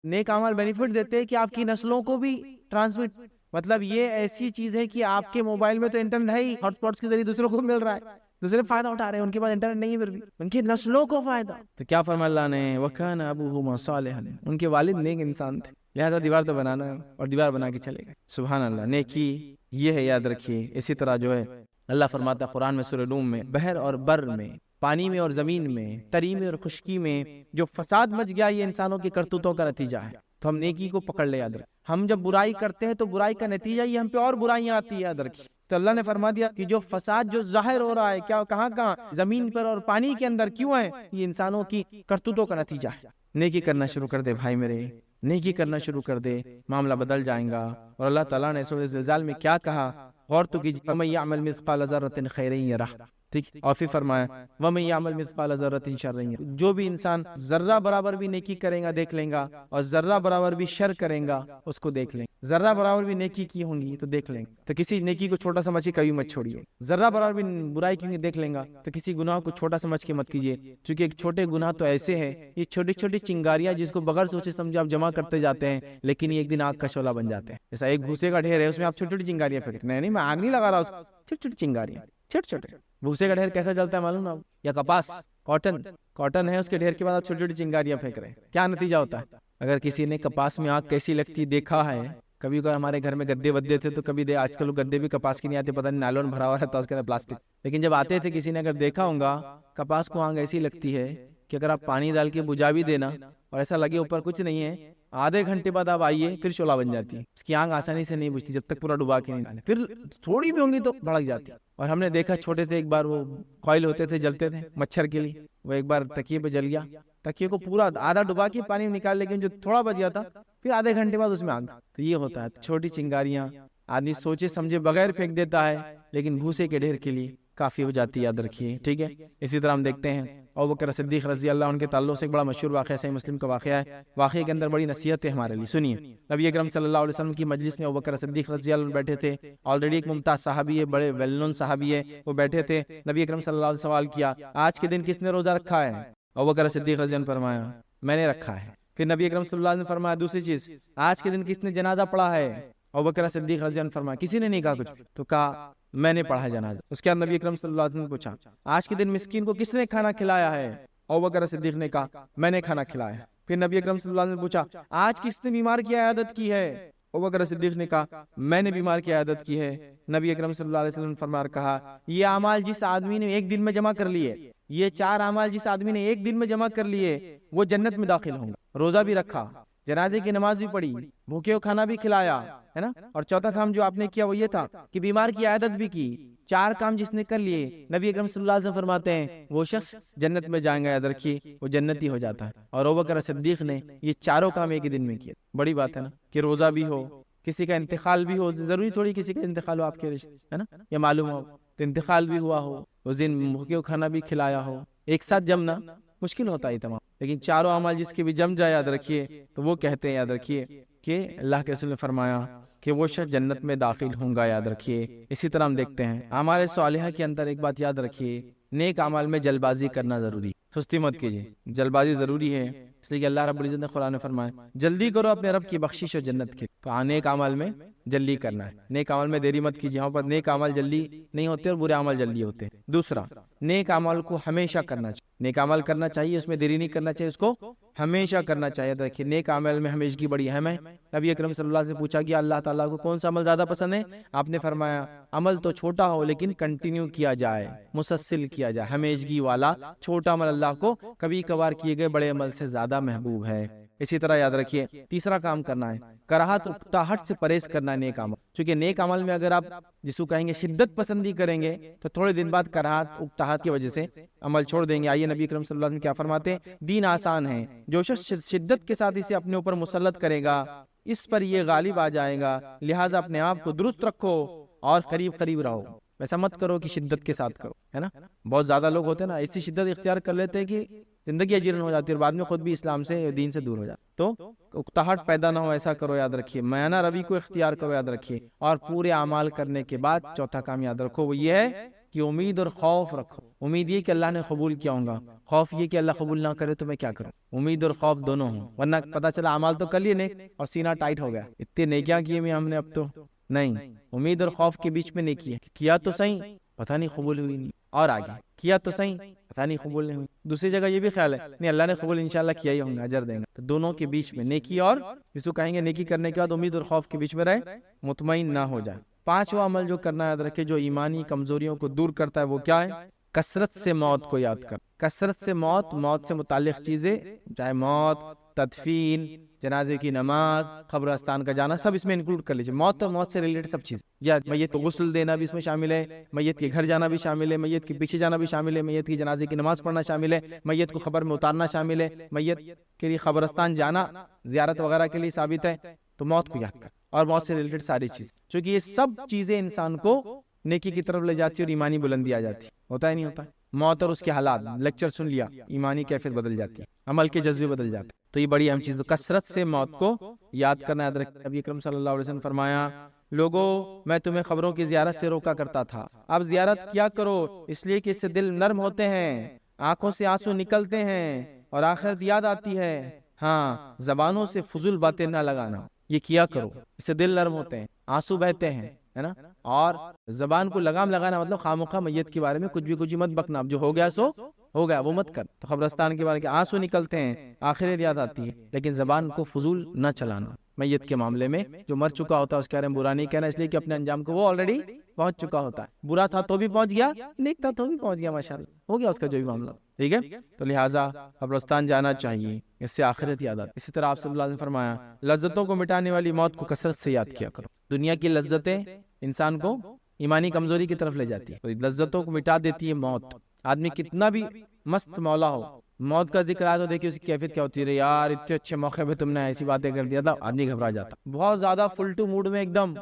Speaker 1: نیک عمل بینیفٹ دیتے کہ آپ کی نسلوں کو بھی ٹرانسمٹ. مطلب یہ ایسی چیز ہے کہ آپ کے موبائل میں تو انٹرنیٹ ہے ہی، ہاٹ اسپاٹس کے ذریعے دوسروں کو مل رہا ہے، دوسرے فائدہ اٹھا رہے ہیں، ان کے پاس انٹرنیٹ نہیں ہے پھر بھی ان کی نسلوں کو فائدہ. تو کیا فرمایا اللہ نے، وَكَانَ أَبُوهُمَا صَالِحًا، ان کے والد نیک انسان تھے، لہذا دیوار تو بنانا ہے اور دیوار بنا کے چلے گئے. سبحان اللہ. نیکی یہ ہے، یاد رکھیے. اسی طرح جو ہے اللہ فرماتا ہے قرآن میں سورہ نوح میں، بحر اور بر میں، پانی میں اور زمین میں، تری میں اور خشکی میں جو فساد مچ گیا یہ انسانوں کی کرتوتوں کا نتیجہ ہے. تو ہم نیکی کو پکڑ لے، یاد رکھ. ہم جب برائی کرتے ہیں تو برائی کا نتیجہ یہ ہم پہ اور برائیاں آتی ہے، یاد رکھیے. تو اللہ نے فرما دیا کہ جو فساد جو ظاہر ہو رہا ہے کیا کہاں زمین پر اور پانی کے اندر کیوں ہے، یہ انسانوں کی کرتوتوں کا نتیجہ ہے. نیکی کرنا شروع کر دے بھائی میرے، نیکی کرنا شروع کر دے، معاملہ بدل جائیں گا. اور اللہ تعالیٰ نے سورہ زلزال میں کیا کہا غور تو کیجیے، وَمَن يَعْمَلْ مِثْقَالَ ذَرَّةٍ خَيْرًا يَرَهُ. ٹھیک. اور پھر فرمایا وَمَن يَعْمَلْ مِثْقَالَ ذَرَّةٍ شَرًّا يَرَهُ. جو بھی انسان ذرہ برابر بھی نیکی کرے گا دیکھ لیں گا، اور ذرہ برابر بھی شر کرے گا اس کو دیکھ لیں گے. ذرہ برابر بھی نیکی کی ہوں گی تو دیکھ لیں گے، تو کسی نیکی کو چھوٹا سمجھ کے کبھی مت چھوڑیے. ذرہ برابر بھی برائی کی دیکھ لیں گا تو کسی گناہ کو چھوٹا سمجھ کے مت کیجیے، کیونکہ ایک چھوٹے گناہ تو ایسے ہیں، یہ چھوٹی چھوٹی چنگاریاں جس کو بغیر سوچے سمجھے آپ جمع کرتے جاتے ہیں، لیکن یہ ایک دن آگ کا شعلہ بن جاتے ہیں. جیسا ایک بھوسے کا ڈھیر ہے، اس میں آپ چھوٹی چھوٹی چنگاریاں پھینک، نہیں میں آگ نہیں لگا رہا، چھوٹی چھوٹی چنگاریاں، چھوٹے چھوٹے. بھوسے کا ڈھیر کیسا جلتا ہے معلوم نا، یا کپاس کاٹن ہے، اس کے ڈھیر کے بعد آپ چھوٹی چھوٹی چنگاریاں پھینک رہے ہیں، کیا نتیجہ ہوتا ہے؟ اگر کسی نے کپاس میں آگ کیسی لگتی دیکھا ہے، کبھی ہمارے گھر میں گدے ودے تھے تو کبھی آج کل گدے بھی کپاس کے نہیں آتے، پتہ نہیں نائلون بھرا ہوا رہتا اس کے اندر پلاسٹک، لیکن جب آتے تھے کسی نے اگر دیکھا ہوگا کپاس کو آگ ایسی لگتی ہے کہ اگر آپ پانی ڈال کے بجھا بھی دینا اور ایسا لگے اوپر کچھ نہیں ہے، آدھے گھنٹے بعد آپ آئیے پھر شعلہ بن جاتی ہے. اس کی آگ آسانی سے نہیں بجھتی جب تک پورا ڈبا کے نہیں ڈالے، پھر تھوڑی بھی ہوں گی تو بھڑک جاتی. اور ہم نے دیکھا چھوٹے تھے ایک بار وہ کوئل ہوتے تھے جلتے تھے مچھر کے لیے، وہ ایک بار تکیے پہ جل گیا، تکیے کو پورا آدھا ڈبا کے پانی میں نکال، لیکن جو تھوڑا بچ گیا تھا پھر آدھے گھنٹے بعد اس میں آگ. تو یہ ہوتا ہے چھوٹی چنگاریاں آدمی سوچے سمجھے بغیر پھینک دیتا ہے، لیکن بھوسے کے ڈھیر کے لیے کافی ہو جاتی ہے، یاد رکھیے. ٹھیک ہے. اسی طرح ہم دیکھتے ہیں ابوبکر صدیق رضی اللہ عنہ کے تعلق سے ایک بڑا مشہور واقعہ صحیح مسلم کا واقعہ ہے. واقعے کے اندر بڑی نصیحت ہے ہمارے لیے، سنیے. نبی اکرم صلی اللہ علیہ وسلم کی مجلس میں ابوبکر صدیق رضی اللہ عنہ بیٹھے تھے. آلریڈی ایک ممتاز صحابی ہے، بڑے ویل نون صحابی ہے، وہ بیٹھے تھے. نبی اکرم صلی اللہ علیہ وسلم سوال کیا، آج کے دن کس نے روزہ رکھا ہے؟ ابوبکر صدیق رضی اللہ عنہ فرمایا میں نے رکھا ہے. پھر نبی اکرم صلی اللہ علیہ وسلم فرمایا دوسری چیز، آج کے دن کس نے جنازہ پڑھا ہے؟ ابوبکر صدیق رضی اللہ عنہ فرمایا کسی نے نہیں کہا کچھ، تو کہا میں نے پڑھا جنازہ. اس کے بعد نبی اکرم صلی اللہ علیہ وسلم نے پوچھا آج کے دن مسکین کو کس نے کھانا کھلایا ہے؟ ابوبکر صدیق نے کہا میں نے کھانا کھلایا. پھر نبی اکرم صلی اللہ علیہ وسلم نے پوچھا آج کس نے بیمار کی عیادت کی ہے؟ ابوبکر صدیق نے کہا میں نے بیمار کی عیادت کی ہے. نبی اکرم صلی اللہ علیہ وسلم نے فرمایا کہا یہ اعمال جس آدمی نے ایک دن میں جمع کر لیے، یہ 4 اعمال جس آدمی نے ایک دن میں جمع کر لیے وہ جنت میں داخل ہوں گا. روزہ بھی رکھا، جنازے کی نماز بھی پڑھی، بھوکے کو کھانا بھی کھلایا، ہے نا. اور چوتھا کام جو آپ نے کیا وہ یہ تھا کہ بیمار کی عیادت بھی کی. 4 کام جس نے کر لیے نبی اکرم صلی اللہ علیہ وسلم فرماتے ہیں وہ شخص جنت میں جائیں گا، یاد رکھیے وہ جنتی ہو جاتا ہے. اور ابوبکر صدیق نے یہ 4 کام ایک ہی دن میں کیے. بڑی بات ہے نا کہ روزہ بھی ہو، کسی کا انتقال بھی ہو، ضروری تھوڑی کسی کا انتقال ہو آپ کے رشتے، ہے نا، یہ معلوم ہو تو انتقال بھی ہوا ہو، اس دن بھوکے کو کھانا بھی کھلایا ہو. ایک ساتھ جمنا مشکل ہوتا ہے تمام، لیکن 4 اعمال جس کے بھی جم جائے یاد رکھیے تو وہ کہتے ہیں، یاد رکھیے کہ اللہ کے رسول نے فرمایا کہ وہ شخص جنت میں داخل ہوں گا، یاد رکھیے. اسی طرح ہم دیکھتے ہیں اعمال صالحہ کے اندر ایک بات یاد رکھیے، نیک اعمال میں جلد بازی کرنا ضروری، سستی مت کیجیے. جلد بازی ضروری ہے، اس لیے کہ اللہ رب العزت نے قرآن میں فرمایا جلدی کرو اپنے رب کی بخشش اور جنت کی. تو نیک اعمال میں جلدی کرنا ہے، نیک اعمال میں دیری مت کیجیے. یہاں پر نیک اعمال جلدی نہیں ہوتے اور برے اعمال جلدی ہوتے. دوسرا، نیک اعمال کو ہمیشہ کرنا چاہیے، نیک اعمال کرنا چاہیے، اس میں دیری نہیں کرنا چاہیے، اس کو ہمیشہ کرنا چاہیے. دیکھیے نیک اعمال میں ہمیشہ کی بڑی اہم ہے. نبی اکرم صلی اللہ علیہ وسلم سے پوچھا کہ اللہ تعالیٰ کو کون سا عمل زیادہ پسند ہے؟ آپ نے فرمایا عمل تو چھوٹا ہو لیکن کنٹینیو کیا جائے، مسلسل کیا جائے، ہمیشگی والا چھوٹا عمل اللہ کو کبھی کبھار کیے گئے بڑے عمل سے زیادہ محبوب ہے۔ اسی طرح یاد رکھیے تیسرا کام کرنا ہے کراہت اکتاہٹ سے پرہیز کرنا ہے نیک عمل، چونکہ نیک عمل میں اگر آپ جس کو کہیں گے شدت پسندی کریں گے تو تھوڑے دن بعد کراہت اکتاہٹ کی وجہ سے عمل چھوڑ دیں گے۔ آئیے نبی کریم صلی اللہ علیہ وسلم کیا فرماتے ہیں، دین آسان ہے، جو شخص شدت کے ساتھ اسے اپنے اوپر مسلط کرے گا اس پر یہ غالب آ جائے گا، لہٰذا اپنے آپ کو درست رکھو اور قریب قریب رہو، ایسا مت کرو کہ شدت کے ساتھ کرو، ہے نا۔ بہت زیادہ لوگ ہوتے ہیں نا ایسی شدت اختیار کر لیتے ہیں کہ زندگی اجیرن ہو جاتی ہے اور بعد میں خود بھی اسلام سے دین سے دور ہو جاتے، تو اکتاہٹ پیدا نہ ہو ایسا کرو، یاد رکھیے میانہ روی کو اختیار کرو، یاد رکھیے، اور پورے اعمال کرنے کے بعد چوتھا کام یاد رکھو، وہ یہ ہے کہ امید اور خوف رکھو۔ امید یہ کہ اللہ نے قبول کیا ہوں گا، خوف یہ کہ اللہ قبول نہ کرے تو میں کیا کروں، امید اور خوف دونوں ہوں، ورنہ پتہ چلا اعمال تو کر لیے نیک اور سینہ ٹائٹ ہو گیا، اتنے نیکیاں کیے میں ہم نے اب تو نہیں، امید اور خوف کے بیچ میں نیکی ہے، کیا تو صحیح پتہ نہیں قبول ہوئی نہیں، اور آگے کیا تو صحیح پتہ نہیں قبول نہیں ہوئی، دوسری جگہ یہ بھی خیال ہے نہیں اللہ نے قبول انشاءاللہ کیا ہی ہوں گا، اجر دیں گا، تو دونوں کے بیچ میں نیکی اور جس کو کہیں گے نیکی کرنے کے بعد امید اور خوف کے بیچ میں رہے، مطمئن نہ ہو جائے۔ پانچواں عمل جو کرنا یاد رکھے جو ایمانی کمزوریوں کو دور کرتا ہے وہ کیا ہے، کثرت سے موت کو یاد کر، کثرت سے موت سے متعلق چیزیں، چاہے موت، تدفین، جنازے کی نماز، قبرستان کا جانا، سب اس میں انکلوڈ کر لیجیے، موت اور موت سے ریلیٹڈ سب چیز، یا میت کو غسل دینا بھی اس میں شامل ہے، میت کے گھر جانا بھی شامل ہے، میت کے پیچھے جانا بھی شامل ہے، میت کی جنازے کی نماز پڑھنا شامل ہے، میت کو قبر میں اتارنا شامل ہے، میت کے لیے قبرستان جانا زیارت وغیرہ کے لیے ثابت ہے، تو موت کو یاد کر، اور موت سے ریلیٹڈ ساری چیز، کیونکہ یہ سب چیزیں انسان کو نیکی کی طرف لے جاتی ہے اور ایمانی بلندی آ جاتی ہے، ہوتا ہے نہیں ہوتا ہے؟ موت اور اس کے حالات، لیکچر سن لیا، ایمانی کیفیت بدل جاتی ہے، عمل کے جذبے بدل جاتے ہیں، تو یہ بڑی اہم چیز، تو کثرت سے موت کو یاد کرنا یاد رکھیں۔ نبی اکرم صلی اللہ علیہ وسلم فرمایا، لوگوں میں تمہیں قبروں کی زیارت سے روکا کرتا تھا، اب زیارت کیا کرو، اس لیے کہ اس سے دل نرم ہوتے ہیں، آنکھوں سے آنسو نکلتے ہیں اور آخرت یاد آتی ہے، ہاں زبانوں سے فضول باتیں نہ لگانا، یہ کیا کرو، اس سے دل نرم ہوتے ہیں، آنسو بہتے ہیں، ہے نا، اور زبان کو لگام لگانا مطلب خامخواہ میت کے بارے میں کچھ بھی مت بکنا، اب جو ہو گیا سو ہو گیا وہ مت کر، تو قبرستان کے بارے میں آنسو نکلتے ہیں، آخرت یاد آتی ہے، لیکن زبان کو فضول نہ چلانا میت کے معاملے میں، جو مر چکا ہوتا ہے اس کے بارے میں برا نہیں کہنا، اس لیے کہ اپنے انجام کو وہ آلریڈی پہنچ چکا ہوتا ہے، برا تھا تو بھی پہنچ گیا، نیک تھا تو بھی پہنچ گیا، ماشاءاللہ ہو گیا اس کا جو بھی معاملہ، ٹھیک ہے، تو لہٰذا قبرستان جانا چاہیے، اس سے آخرت یاد آتی ہے۔ اسی طرح آپ صلی اللہ علیہ وسلم نے فرمایا، لذتوں کو مٹانے والی موت کو کثرت سے یاد کیا کرو، دنیا کی لذتیں انسان کو ایمانی کمزوری کی طرف لے جاتی ہے، تو لذتوں کو مٹا دیتی ہے موت، آدمی کتنا بھی مست مولا ہو، موت کا ذکر آیا تو دیکھیے اس کی کیفیت کیا ہوتی ہے، یار اتنے اچھے موقع پہ تم نے ایسی باتیں کر دیا تھا، آدمی گھبرا جاتا، بہت زیادہ فل ٹو موڈ میں ایک دم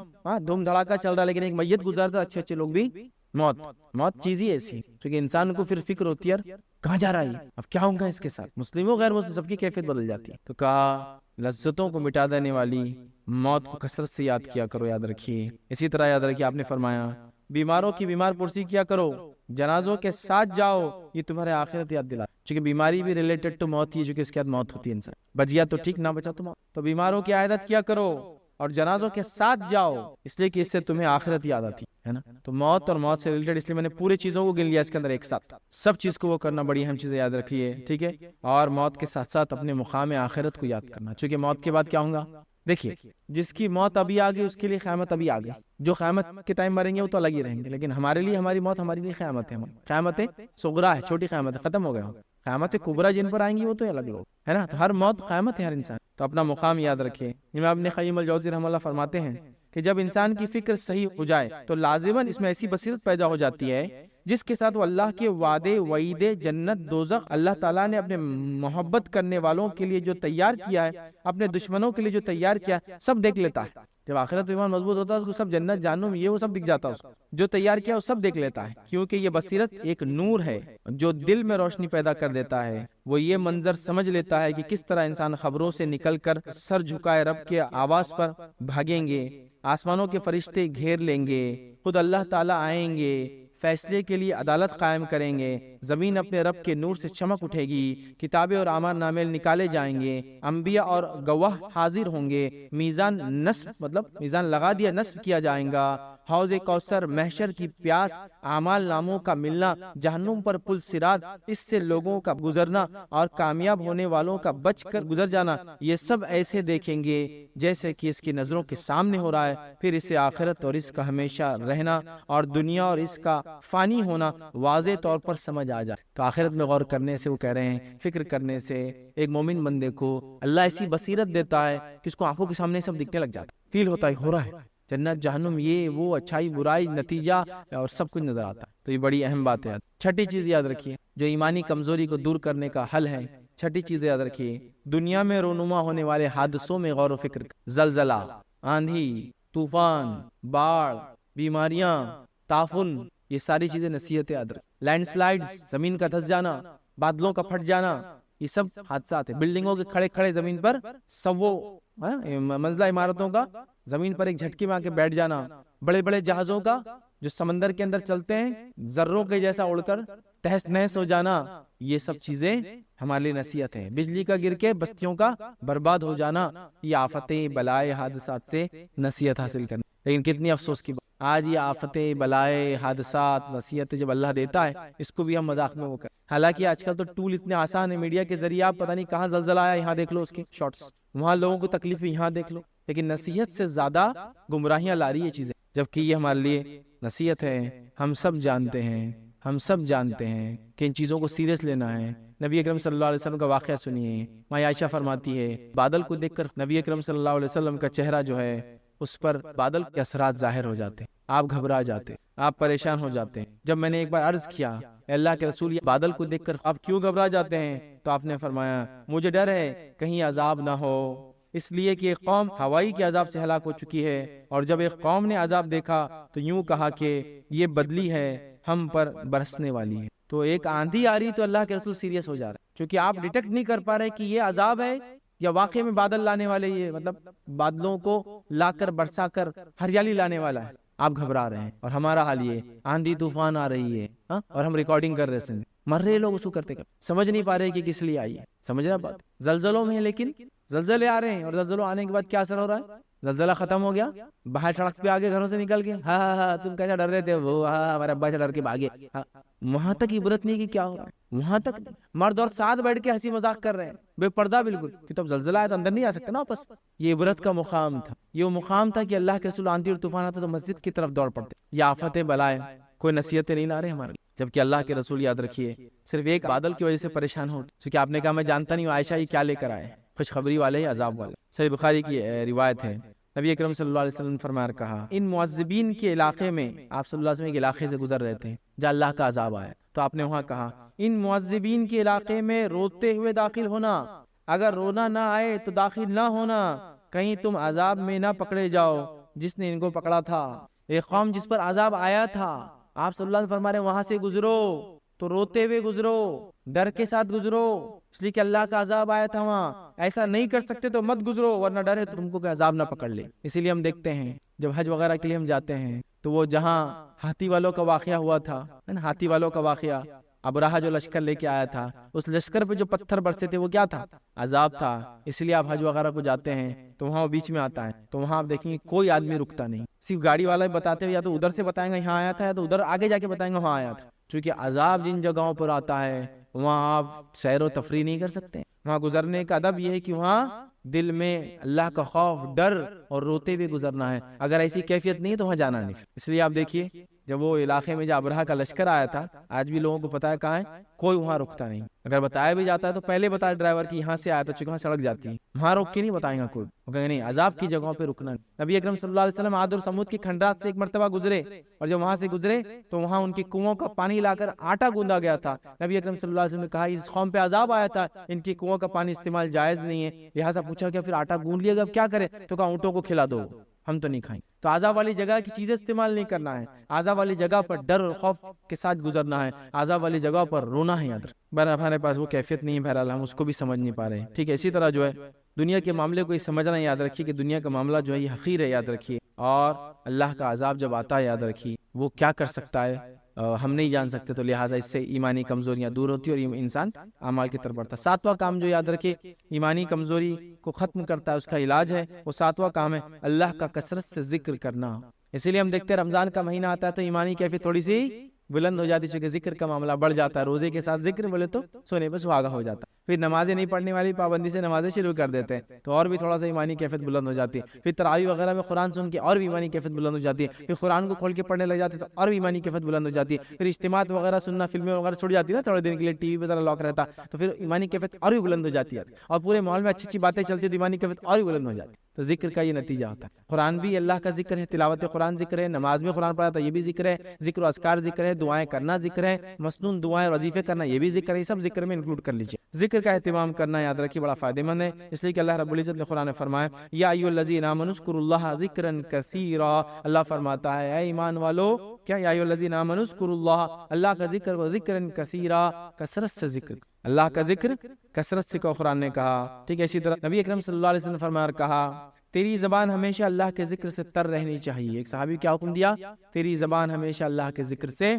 Speaker 1: دھوم دھڑاکا چل رہا ہے، لیکن ایک میت گزارتا اچھے اچھے لوگ بھی، موت چیز ہی ایسی، کیونکہ انسان کو پھر فکر ہوتی ہے کہاں جا رہا ہے، اب کیا ہوں گا اس کے ساتھ، مسلم ہو غیر مسلم سب کی کیفیت بدل جاتی ہے، تو کہا لذتوں کو مٹا دینے والی موت کو کثرت سے یاد کیا کرو، یاد رکھیے۔ اسی طرح یاد رکھیے آپ نے فرمایا، بیماروں کی بیمار پرسی کیا کرو، جنازوں کے ساتھ جاؤ، یہ تمہارے آخرت یاد دلا، چونکہ بیماری بھی ریلیٹڈ ٹو موت ہی ہے، چونکہ اس کے بعد موت ہوتی ہے، انسان بچ گیا تو ٹھیک، نہ بچا تو موت، تو بیماروں کی عیادت کیا کرو اور جنازوں کے ساتھ جاؤ، اس لیے کہ اس سے تمہیں آخرت یاد آتی ہے نا، تو موت اور موت سے ریلیٹڈ، اس لیے میں نے پورے چیزوں کو گن لیا اس کے اندر ایک ساتھ، سب چیز کو وہ کرنا بڑی اہم چیزیں یاد رکھیے، ٹھیک ہے، اور موت کے ساتھ ساتھ اپنے مقام آخرت کو یاد کرنا، چونکہ موت کے بعد کیا ہوگا، دیکھیے جس کی موت ابھی آ گئی اس کے لیے قیامت ابھی آ گئی، جو قیامت کے ٹائم مریں گے وہ تو الگ ہی رہیں گے، لیکن ہمارے لیے ہماری موت ہمارے لیے قیامت ہے، قیامت صغرا ہے، چھوٹی قیامت ہے، ختم ہو گیا، قیامت کبرا جن پر آئیں گی وہ تو الگ لوگ، ہے نا، تو ہر موت قیامت ہے ہر انسان، تو اپنا مقام یاد رکھے۔ امام ابن قیم الجوزی رحمہ اللہ فرماتے ہیں کہ جب انسان کی فکر صحیح ہو جائے تو لازماً اس میں ایسی بصیرت پیدا ہو جاتی ہے جس کے ساتھ وہ اللہ کے وعدے، وعید، جنت، دوزخ، اللہ تعالیٰ نے اپنے محبت کرنے والوں کے لیے جو تیار کیا ہے، اپنے دشمنوں کے لیے جو تیار کیا ہے، سب دیکھ لیتا ہے۔ جب آخرت ایمان مضبوط ہوتا ہے اس کو سب جنت، جہنم، یہ وہ سب دکھ جاتا ہے، اس کو جو تیار کیا وہ سب دیکھ لیتا ہے، کیونکہ یہ بصیرت ایک نور ہے جو دل میں روشنی پیدا کر دیتا ہے، وہ یہ منظر سمجھ لیتا ہے کہ کس طرح انسان خبروں سے نکل کر سر جھکائے رب کے آواز پر بھاگیں گے، آسمانوں کے فرشتے گھیر لیں گے، خود اللہ تعالیٰ آئیں گے، فیصلے کے لیے عدالت قائم کریں گے، زمین اپنے رب کے نور سے چمک اٹھے گی، کتابیں اور اعمال نامے نکالے جائیں گے، انبیاء اور گواہ حاضر ہوں گے، میزان نصب مطلب میزان لگا دیا، نصب کیا جائیں گا، حوض کوثر، محشر کی پیاس، اعمال ناموں کا ملنا، جہنم پر پل صراط، اس سے لوگوں کا گزرنا اور کامیاب ہونے والوں کا بچ کر گزر جانا، یہ سب ایسے دیکھیں گے جیسے کہ اس کی نظروں کے سامنے ہو رہا ہے۔ پھر اسے آخرت اور اس کا ہمیشہ رہنا اور دنیا اور اس کا فانی ہونا واضح طور پر سمجھ آ جائے۔ تو آخرت میں غور کرنے سے وہ کہہ رہے ہیں، فکر کرنے سے ایک مومن بندے کو اللہ ایسی بصیرت دیتا ہے کہ اس کو آنکھوں کے سامنے سب دکھنے لگ جاتا ہے، فیل ہوتا ہے ہو رہا ہے، جنت جہنم یہ وہ اچھائی برائی نتیجہ اور سب کچھ نظر آتا ہے۔ تو یہ بڑی اہم بات ہے۔ چھٹی چیز یاد رکھیے جو ایمانی کمزوری کو دور کرنے کا حل ہے، چھٹی چیز یاد رکھیے، دنیا میں رونما ہونے والے حادثوں میں غور و فکر، زلزلہ، آندھی، طوفان، باڑ، بیماریاں، تعفن، یہ ساری چیزیں نصیحت یاد رکھ، لینڈ سلائیڈ، زمین کا دھس جانا، بادلوں کا پھٹ جانا، یہ سب حادثات ہیں۔ بلڈنگوں کے کھڑے کھڑے زمین پر سو منزلہ عمارتوں کا زمین پر ایک جھٹکے میں آ کے بیٹھ جانا، بڑے بڑے جہازوں کا جو سمندر کے اندر چلتے ہیں ذروں کے جیسا اڑ کر تہس نہس ہو جانا، یہ سب چیزیں ہمارے لیے نصیحت ہے۔ بجلی کا گر کے بستیوں کا برباد ہو جانا، یہ آفتیں بلائے حادثات سے نصیحت حاصل کرنا۔ لیکن کتنی افسوس کی بات، آج یہ آفتیں بلائے حادثات نصیحت جب اللہ دیتا ہے اس کو بھی ہم مذاق میں وہ کریں۔ حالانکہ آج کل تو ٹول اتنے آسان ہے، میڈیا کے ذریعے آپ پتہ نہیں کہاں زلزلہ آیا یہاں دیکھ لو اس کے شارٹس، وہاں لوگوں کو تکلیف یہاں دیکھ لو، لیکن نصیحت سے زیادہ گمراہیاں لا رہی یہ چیزیں، جبکہ یہ ہمارے لیے نصیحت ہے۔ ہم سب جانتے ہیں کہ ان چیزوں کو سیریس لینا ہے۔ نبی اکرم صلی اللہ علیہ وسلم کا واقعہ سنیے، ماں عائشہ فرماتی ہے بادل کو دیکھ کر نبی اکرم صلی اللہ علیہ وسلم کا چہرہ جو ہے اس پر بادل کے اثرات ظاہر ہو جاتے ہیں، آپ گھبرا جاتے، آپ پریشان ہو جاتے ہیں۔ جب میں نے ایک بار عرض کیا اے اللہ کے رسول یہ بادل کو دیکھ کر آپ کیوں گھبرا جاتے ہیں، تو آپ نے فرمایا مجھے ڈر ہے کہیں عذاب نہ ہو، اس لیے کہ ایک قوم ہوائی کے عذاب سے ہلاک ہو چکی ہے، اور جب ایک قوم نے عذاب دیکھا تو یوں کہا کہ یہ بدلی ہے ہم پر برسنے والی ہے۔ تو ایک آندھی آ رہی تو اللہ کے رسول سیریس ہو جا رہا ہے، چونکہ آپ ڈیٹیکٹ نہیں کر پا رہے کہ یہ عذاب ہے یا واقعے میں بادل لانے والے، یہ مطلب بادلوں کو لا کر برسا کر ہریالی لانے والا ہے، آپ گھبرا رہے ہیں۔ اور ہمارا حال یہ آندھی طوفان آ رہی ہے اور ہم ریکارڈنگ کر رہے ہیں، مر رہے لوگ اس کو کرتے سمجھ نہیں پا رہے کہ کس لیے آئی ہے، سمجھ رہا بات؟ زلزلوں میں لیکن زلزلے آ رہے ہیں، اور زلزلوں آنے کے بعد کیا اثر ہو رہا ہے؟ زلزلہ ختم ہو گیا، باہر سڑک پہ آگے گھروں سے نکل کے ہاں تم کیسا ڈر رہے تھے، وہ ہمارے ابا سے ڈر کے بھاگے، وہاں تک عبرت نہیں کہ کیا ہو رہا ہے، وہاں تک مرد اور ساتھ بیٹھ کے ہنسی مذاق کر رہے ہیں بے پردہ بالکل، کہ تب زلزلہ آیا تو اندر نہیں آ سکتے نا واپس۔ یہ عبرت کا مقام تھا، یہ وہ مقام تھا کہ اللہ کے رسول آندھی اور طوفان آتا تو مسجد کی طرف دوڑ پڑتے۔ یہ آفتیں بلائیں کوئی نصیحتیں نہیں لا رہے ہمارے لیے، جبکہ اللہ کے رسول یاد رکھیے صرف ایک بادل کی وجہ سے پریشان ہو، کیونکہ آپ نے کہا میں جانتا نہیں ہوں عائشہ یہ کیا لے کر آئے، خوشخبری والے یا عذاب والے۔ صحیح بخاری کی روایت ہے، نبی اکرم صلی اللہ علیہ وسلم نے فرمایا کہا ان معذبین کے علاقے میں، آپ صلی اللہ علیہ وسلم کے علاقے سے گزر رہے تھے جہاں اللہ کا عذاب آیا، تو آپ نے وہاں کہا ان معذبین کے علاقے میں روتے ہوئے داخل ہونا، اگر رونا نہ آئے تو داخل نہ ہونا، کہیں تم عذاب میں نہ پکڑے جاؤ جس نے ان کو پکڑا تھا۔ ایک قوم جس پر عذاب آیا تھا، آپ صلی اللہ علیہ وسلم فرما رہے ہیں وہاں سے گزرو تو روتے ہوئے گزرو، ڈر کے ساتھ گزرو، اس لیے کہ اللہ کا عذاب آیا تھا وہاں، ایسا نہیں کر سکتے تو مت گزرو ورنہ ڈر ہے تم کو کہ عذاب نہ پکڑ لے۔ اسی لیے ہم دیکھتے ہیں جب حج وغیرہ کے لیے ہم جاتے ہیں تو وہ جہاں ہاتھی والوں کا واقعہ ہوا تھا، ہاتھی والوں کا واقعہ، ابراہا جو لشکر لے کے آیا تھا، اس لشکر پہ جو پتھر برسے تھے وہ کیا تھا؟ عذاب تھا۔ اس لیے آپ حج وغیرہ کو جاتے ہیں تو وہاں وہ بیچ میں آتا ہے، تو وہاں آپ دیکھیں گے کوئی آدمی رکتا نہیں، صرف گاڑی والا بتاتے ہوئے یا تو ادھر سے بتائیں گا یہاں آیا تھا، یا تو ادھر آگے جا کے بتائیں گا وہاں آیا تھا، چونکہ عذاب جن جگہوں پر آتا ہے وہاں آپ سیر و تفریح نہیں کر سکتے۔ وہاں گزرنے کا ادب یہ ہے کہ وہاں دل میں اللہ کا خوف، ڈر اور روتے ہوئے گزرنا ہے، اگر ایسی کیفیت نہیں ہے تو وہاں جانا نہیں۔ اس لیے آپ دیکھیے جب وہ علاقے میں جب ابرہا کا لشکر آیا تھا، آج بھی لوگوں کو پتا ہے کہاں ہے، کوئی وہاں رکتا نہیں، اگر بتایا بھی جاتا ہے تو پہلے بتایا ڈرائیور کی یہاں سے آیا تھا، چونکہ وہاں سڑک جاتی ہے، وہاں روک کے نہیں بتائیں گا کوئی، وہ کہیں گے نہیں عذاب کی جگہوں پہ رکنا نہیں۔ نبی اکرم صلی اللہ علیہ وسلم عاد اور سمود کی کھنڈرات سے ایک مرتبہ گزرے، اور جب وہاں سے گزرے تو وہاں ان کے کنووں کا پانی لا کر آٹا گوندا گیا تھا۔ نبی اکرم صلی اللہ علیہ وسلم نے کہا اس قوم پہ عذاب آیا تھا، ان کے کنووں کا پانی استعمال جائز نہیں ہے، لہٰذا پوچھا کہ پھر آٹا گوند لیا گیا اب کیا کرے، تو کہا اونٹوں کو کھلا دو، ہم تو نہیں کھائیں۔ تو عذاب والی جگہ کی چیزیں استعمال نہیں کرنا ہے، عذاب والی جگہ پر ڈر اور خوف کے ساتھ گزرنا ہے، عذاب والی جگہ پر رونا ہے۔ یاد رکھ بہرحال ہمارے پاس وہ کیفیت نہیں ہے، بہرحال ہم اس کو بھی سمجھ نہیں پا رہے ہیں، ٹھیک ہے۔ اسی طرح جو ہے دنیا کے معاملے کو یہ سمجھنا، یاد رکھیے کہ دنیا کا معاملہ جو ہے یہ حقیر ہے، یاد رکھیے، اور اللہ کا عذاب جب آتا ہے یاد رکھیے وہ کیا کر سکتا ہے ہم نہیں جان سکتے، تو لہٰذا اس سے ایمانی کمزوریاں دور ہوتی ہیں اور انسان اعمال کی طرف بڑھتا ہے۔ ساتواں کام جو یاد رکھے ایمانی کمزوری کو ختم کرتا ہے، اس کا علاج ہے، وہ ساتواں کام ہے اللہ کا کثرت سے ذکر کرنا۔ اسی لیے ہم دیکھتے ہیں رمضان کا مہینہ آتا ہے تو ایمانی کیفیت تھوڑی سی بلند ہو جاتی ہے، چونکہ ذکر کا معاملہ بڑھ جاتا ہے، روزے کے ساتھ ذکر بولے تو سونے پہ سہاگا ہو جاتا ہے، پھر نمازیں نہیں پڑھنے والی پابندی سے نمازیں شروع کر دیتے ہیں تو اور بھی تھوڑا سا ایمانی کیفیت بلند ہو جاتی ہے، پھر تراویح وغیرہ میں قرآن سن کے اور بھی ایمانی کیفیت بلند ہو جاتی ہے، پھر قرآن کو کھول کے پڑھنے لگ جاتے ہیں تو اور بھی ایمانی کیفیت بلند ہو جاتی ہے، پھر اجتماعات وغیرہ سننا، فلمیں وغیرہ چھوڑ جاتی ہے نا تھوڑے دن کے لیے، ٹی وی پہ ذرا لاک رہتا تو پھر ایمانی کیفیت اور بھی بلند ہو جاتی ہے، اور پورے ماحول میں اچھی اچھی باتیں چلتی ہے تو ایمانی کیفیت اور بھی بلند ہو جاتی ہے۔ تو ذکر کا یہ نتیجہ ہوتا ہے، قرآن بھی اللہ کا ذکر ہے، تلاوت قرآن ذکر ہے، نماز میں قرآن پڑھا تو یہ بھی ذکر ہے، ذکر و اذکار ذکر ہے، دعائیں کرنا ذکر ہے، مسنون دعائیں وظیفے کرنا یہ بھی ذکر ہے، یہ سب ذکر میں انکلوڈ کر لیجیے۔ ذکر کا اہتمام کرنا یاد رکھیے بڑا فائدہ مند ہے، اس لیے کہ اللہ رب العزت نے قرآن میں فرمایا یا ایھا الذین آمنوا اذکروا اللہ ذکرا کثیرا، اللہ فرماتا ہے اے ایمان والو، کیا یا ایھا الذین آمنوا اذکروا اللہ، اللہ کا ذکر و ذکرا کثیرا، کثرت سے ذکر، اللہ کا ذکر کثرت سے کو قرآن نے کہا، ٹھیک ہے۔ اسی طرح نبی اکرم صلی اللہ علیہ وسلم نے فرمایا اور کہا تیری زبان ہمیشہ اللہ کے ذکر سے تر رہنی چاہیے، ایک صحابی کیا حکم دیا، تیری زبان ہمیشہ اللہ کے ذکر سے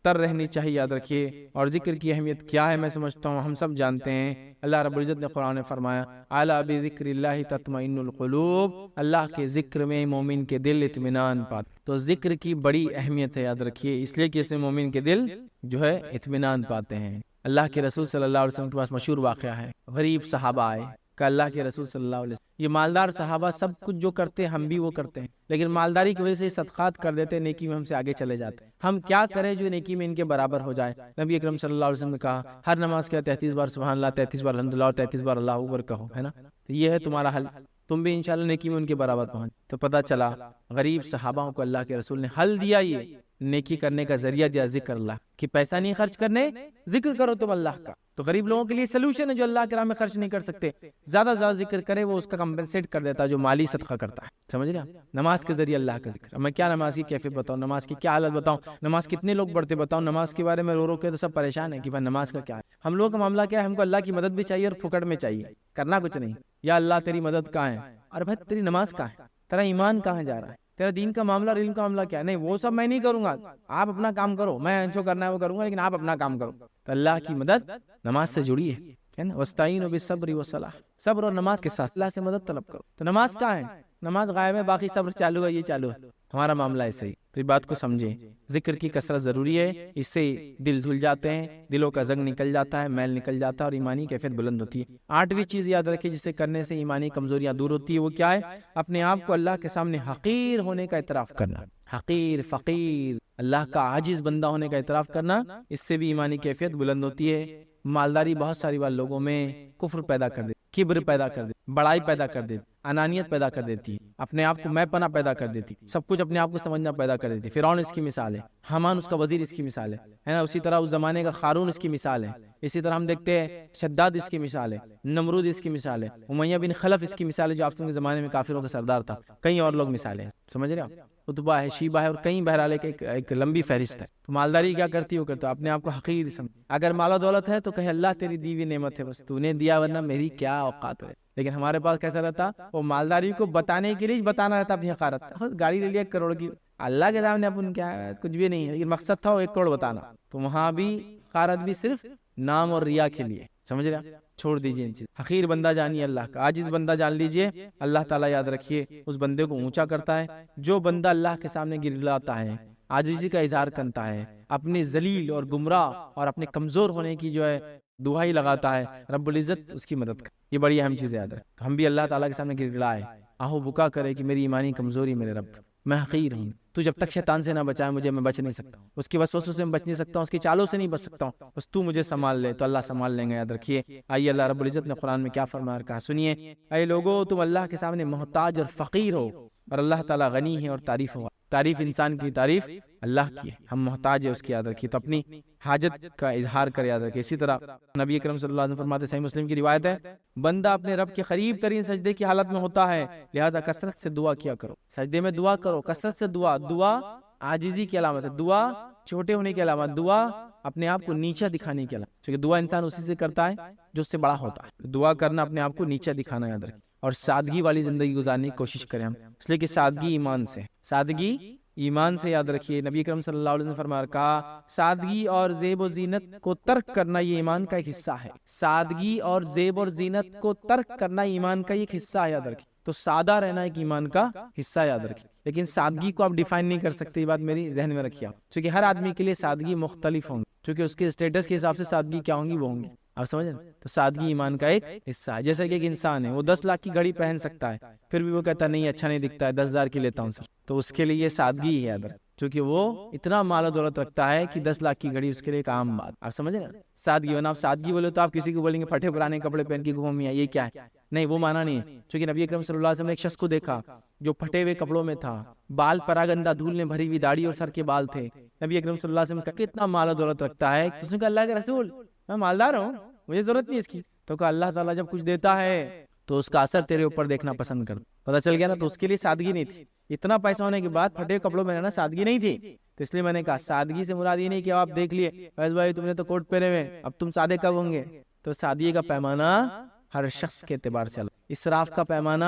Speaker 1: تر رہنی چاہیے، یاد رکھیے۔ اور ذکر کی اہمیت کیا ہے میں سمجھتا ہوں ہم سب جانتے ہیں، اللہ رب العزت نے قرآن میں فرمایا الا بذکر اللہ تطمئن القلوب، اللہ کے ذکر میں مومن کے دل اطمینان پاتے، تو ذکر کی بڑی اہمیت ہے یاد رکھیے، اس لیے کہ اس میں مومن کے دل جو ہے اطمینان پاتے ہیں۔ اللہ کے رسول صلی اللہ علیہ وسلم کے پاس مشہور واقعہ ہے، غریب صحابہ آئے کہ اللہ کے رسول صلی اللہ علیہ وسلم، یہ مالدار صحابہ سب کچھ جو کرتے ہیں ہم بھی وہ کرتے ہیں، لیکن مالداری کی وجہ سے صدقات کر دیتے ہیں، نیکی میں ہم سے آگے چلے جاتے ہیں، ہم کیا کریں جو نیکی میں ان کے برابر ہو جائے؟ نبی اکرم صلی اللہ علیہ وسلم نے کہا ہر نماز کے 33 بار سبحان اللہ، 33 بار الحمدللہ اور 33 بار اللہ اکبر کہو، ہے نا، تو یہ ہے تمہارا حل، تم بھی انشاءاللہ نیکی میں ان کے برابر پہنچ۔ تو پتہ چلا غریب صحابہ کو اللہ کے رسول نے حل دیا، یہ نیکی کرنے کا ذریعہ دیا، ذکر اللہ کہ پیسہ نہیں خرچ کرنے، ذکر کرو تم اللہ کا۔ تو غریب لوگوں کے لیے سلوشن ہے جو اللہ کے راہ میں خرچ نہیں کر سکتے، زیادہ سے زیادہ ذکر کرے، وہ اس کا کمپنسیٹ کر دیتا ہے جو مالی صدقہ کرتا ہے، سمجھ رہے ہیں؟ نماز کے ذریعے اللہ کا ذکر۔ میں کیا نماز کی کیفیت بتاؤں، نماز کی کیا حالت بتاؤں، نماز کتنے لوگ پڑھتے بتاؤں، نماز کے بارے میں رو رو کے تو سب پریشان ہیں کہ بھائی نماز کا کیا ہے۔ ہم لوگوں کا معاملہ کیا ہے، ہم کو اللہ کی مدد بھی چاہیے اور پھکڑ میں چاہیے، کرنا کچھ نہیں، یا اللہ تیری مدد کہاں ہے، اور بھائی تیری نماز کہاں ہے، تیرا ایمان کہاں جا رہا ہے، تیرا دین کا معاملہ اور علم کا معاملہ کیا ہے؟ نہیں وہ سب میں نہیں کروں گا، آپ اپنا کام کرو، میں جو کرنا ہے وہ کروں گا، لیکن آپ اپنا کام کرو۔ تو اللہ کی مدد نماز سے جڑی ہے نا، وَاسْتَعِينُوا بِالصَّبْرِ وَالصَّلَاةِ، صبر اور نماز کے ساتھ اللہ سے مدد طلب کرو۔ تو نماز کہاں ہے، نماز غائب ہے، باقی صبر چالو ہے، یہ چالو ہے، ہمارا معاملہ ایسے ہی۔ تو یہ بات کو سمجھیں، ذکر کی کثرت ضروری ہے، اس سے دل دھل جاتے ہیں، دلوں کا زنگ نکل جاتا ہے، میل نکل جاتا ہے اور ایمانی کیفیت بلند ہوتی ہے۔ 8ویں چیز یاد رکھیں جسے کرنے سے ایمانی کمزوریاں دور ہوتی ہے، وہ کیا ہے؟ اپنے آپ کو اللہ کے سامنے حقیر ہونے کا اعتراف کرنا، حقیر، فقیر، اللہ کا عاجز بندہ ہونے کا اعتراف کرنا، اس سے بھی ایمانی کیفیت بلند ہوتی ہے۔ مالداری بہت ساری بار لوگوں میں کفر پیدا کر دیتی، کبر پیدا کر دیتی، بڑائی پیدا کر دیتی، انانیت پیدا کر دیتی ہے، اپنے آپ کو میں پنا پیدا کر دیتی، سب کچھ اپنے آپ کو سمجھنا پیدا کر دیتی۔ فرعون اس کی مثال ہے، حامان اس کا وزیر اس کی مثال ہے نا، اسی طرح اس زمانے کا قارون اس کی مثال ہے، اسی طرح ہم دیکھتے ہیں شداد اس کی مثال ہے، نمرود اس کی مثال ہے، امیہ بن خلف اس کی مثال ہے جو آپ کے زمانے میں کافروں کا سردار تھا، کئی اور لوگ مثالیں ہیں، سمجھ رہے ہیں؟ اتبا ہے، شیبہ ہے، اور کئی بہرحال ایک لمبی فہرست ہے۔ تو مالداری کیا کرتی ہے، وہ کرتا ہے اپنے آپ کو حقیر سمجھ، اگر مال و دولت ہے تو کہے اللہ تیری دی ہوئی نعمت ہے، بس تو نے دیا ورنہ میری کیا اوقات ہے۔ لیکن ہمارے پاس کیسا رہتا، وہ مالداری کو بتانے کے لیے بتانا رہتا اپنی حقارت، گاڑی لے لیا 1 کروڑ کی، اللہ کے سامنے اپن کیا ہے، کچھ بھی نہیں ہے، لیکن مقصد تھا وہ 1 کروڑ بتانا، تو وہاں بھی حقارت بھی صرف نام اور ریا کے لیے، سمجھ رہے؟ چھوڑ دیجئے ان چیز، حقیر بندہ جانیے اللہ کا، عاجز بندہ جان لیجئے، اللہ تعالیٰ یاد رکھیے اس بندے کو اونچا کرتا ہے۔ جو بندہ اللہ کے سامنے گرلاتا ہے، عاجزی کا اظہار کرتا ہے، اپنی ذلیل اور گمراہ اور اپنے کمزور ہونے کی جو ہے دہائی لگاتا ہے، رب العزت اس کی مدد کرے، یہ بڑی اہم چیز یاد ہے۔ ہم بھی اللہ تعالیٰ کے سامنے گڑگڑائے، آہو بکا کرے کہ میری ایمانی کمزوری میرے رب، میں حقیر ہوں، تو جب تک شیطان سے نہ بچائے مجھے، میں بچ نہیں سکتا ہوں، اس کی وسوسوں سے میں بچ نہیں سکتا ہوں، اس کی چالوں سے نہیں بچ سکتا ہوں، بس تو مجھے سنبھال لے، تو اللہ سنبھال لیں گے، یاد رکھیے۔ آئیے اللہ رب العزت نے قرآن میں کیا فرمایا کہا سنیے، اے لوگو تم اللہ کے سامنے محتاج اور فقیر ہو، اور اللہ تعالیٰ غنی ہے اور تعریف ہوا، تعریف انسان کی تعریف اللہ کی ہے، ہم محتاج ہے اس کی، یاد رکھیے، تو اپنی حاجت کا اظہار کر، یاد رکھیے۔ اسی طرح نبی اکرم صلی اللہ علیہ وسلم فرماتے، صحیح مسلم کی روایت ہے، بندہ اپنے رب کے قریب ترین سجدے کی حالت میں ہوتا ہے، لہٰذا کثرت سے دعا کیا کرو، سجدے میں دعا کرو، کثرت سے دعا، دعا عاجزی کی علامت ہے، دعا چھوٹے ہونے کی علامت، دعا اپنے آپ کو نیچا دکھانے کی علامت، کیونکہ دعا انسان اسی سے کرتا ہے جو اس سے بڑا ہوتا ہے، دعا کرنا اپنے آپ کو نیچا دکھانا، یاد رکھیں، اور سادگی والی زندگی گزارنے کی کوشش کریں ہم، اس لیے کہ سادگی ایمان سے، سادگی ایمان سے یاد رکھیے، نبی کرم صلی اللہ علیہ وسلم نے فرمایا کہا سادگی اور زیب و زینت کو ترک کرنا یہ ایمان کا ایک حصہ ہے۔ سادگی اور زیب اور زینت کو ترک کرنا ایمان کا ایک حصہ ہے، یاد رکھیے۔ تو سادہ رہنا ایک ایمان کا حصہ، یاد رکھیے۔ لیکن سادگی کو آپ ڈیفائن نہیں کر سکتے، یہ بات میری ذہن میں رکھیے آپ، کیونکہ ہر آدمی کے لیے سادگی مختلف ہوں گی، کیونکہ اس کے اسٹیٹس کے حساب سے سادگی کیا ہوں گی وہ ہوں گی، آپ سمجھیں؟ تو سادگی ایمان کا ایک حصہ ہے۔ جیسے کہ ایک انسان ہے، وہ 10 لاکھ کی گھڑی پہن سکتا ہے، پھر بھی وہ کہتا ہے نہیں اچھا نہیں دکھتا ہے، 10,000 کی لیتا ہوں سر، تو اس کے لیے یہ سادگی ہے، یاد رکھیں، کیونکہ وہ اتنا مال و دولت رکھتا ہے کہ 10 لاکھ کی گھڑی اس کے لیے ایک عام بات، آپ سمجھیں نا؟ سادگی، ورنہ آپ سادگی بولے تو آپ کسی کو بولیں گے پھٹے پرانے کپڑے پہن کے گھومو میاں، یہ کیا ہے؟ نہیں، وہ مانا نہیں ہے، کیونکہ نبی اکرم صلی اللہ علیہ وسلم نے ایک شخص کو دیکھا جو پھٹے ہوئے کپڑوں میں تھا، بال پراگندہ دھول نے بھری ہوئی داڑھی اور سر کے بال تھے۔ نبی اکرم صلی اللہ علیہ وسلم کا کتنا مال و دولت رکھتا ہے، اس نے کہا اللہ کے رسول میں مالدار ہوں، مجھے ضرورت نہیں اس کی، تو کہا اللہ تعالیٰ جب کچھ دیتا ہے تو اس کا اثر تیرے اوپر دیکھنا پسند کرتا، پتہ چل گیا نا؟ تو اس کے لیے سادگی نہیں تھی، اتنا پیسہ ہونے کے بعد پھٹے کپڑوں میں رہنا سادگی نہیں تھی، تو اس لیے میں نے کہا سادگی سے مراد یہ نہیں کہ آپ دیکھ لیے فیض بھائی تم نے تو کوٹ پہنے ہوئے، اب تم سادے کب ہوں گے؟ تو سادگی کا پیمانہ ہر شخص کے اعتبار سے الگ، اسراف کا پیمانہ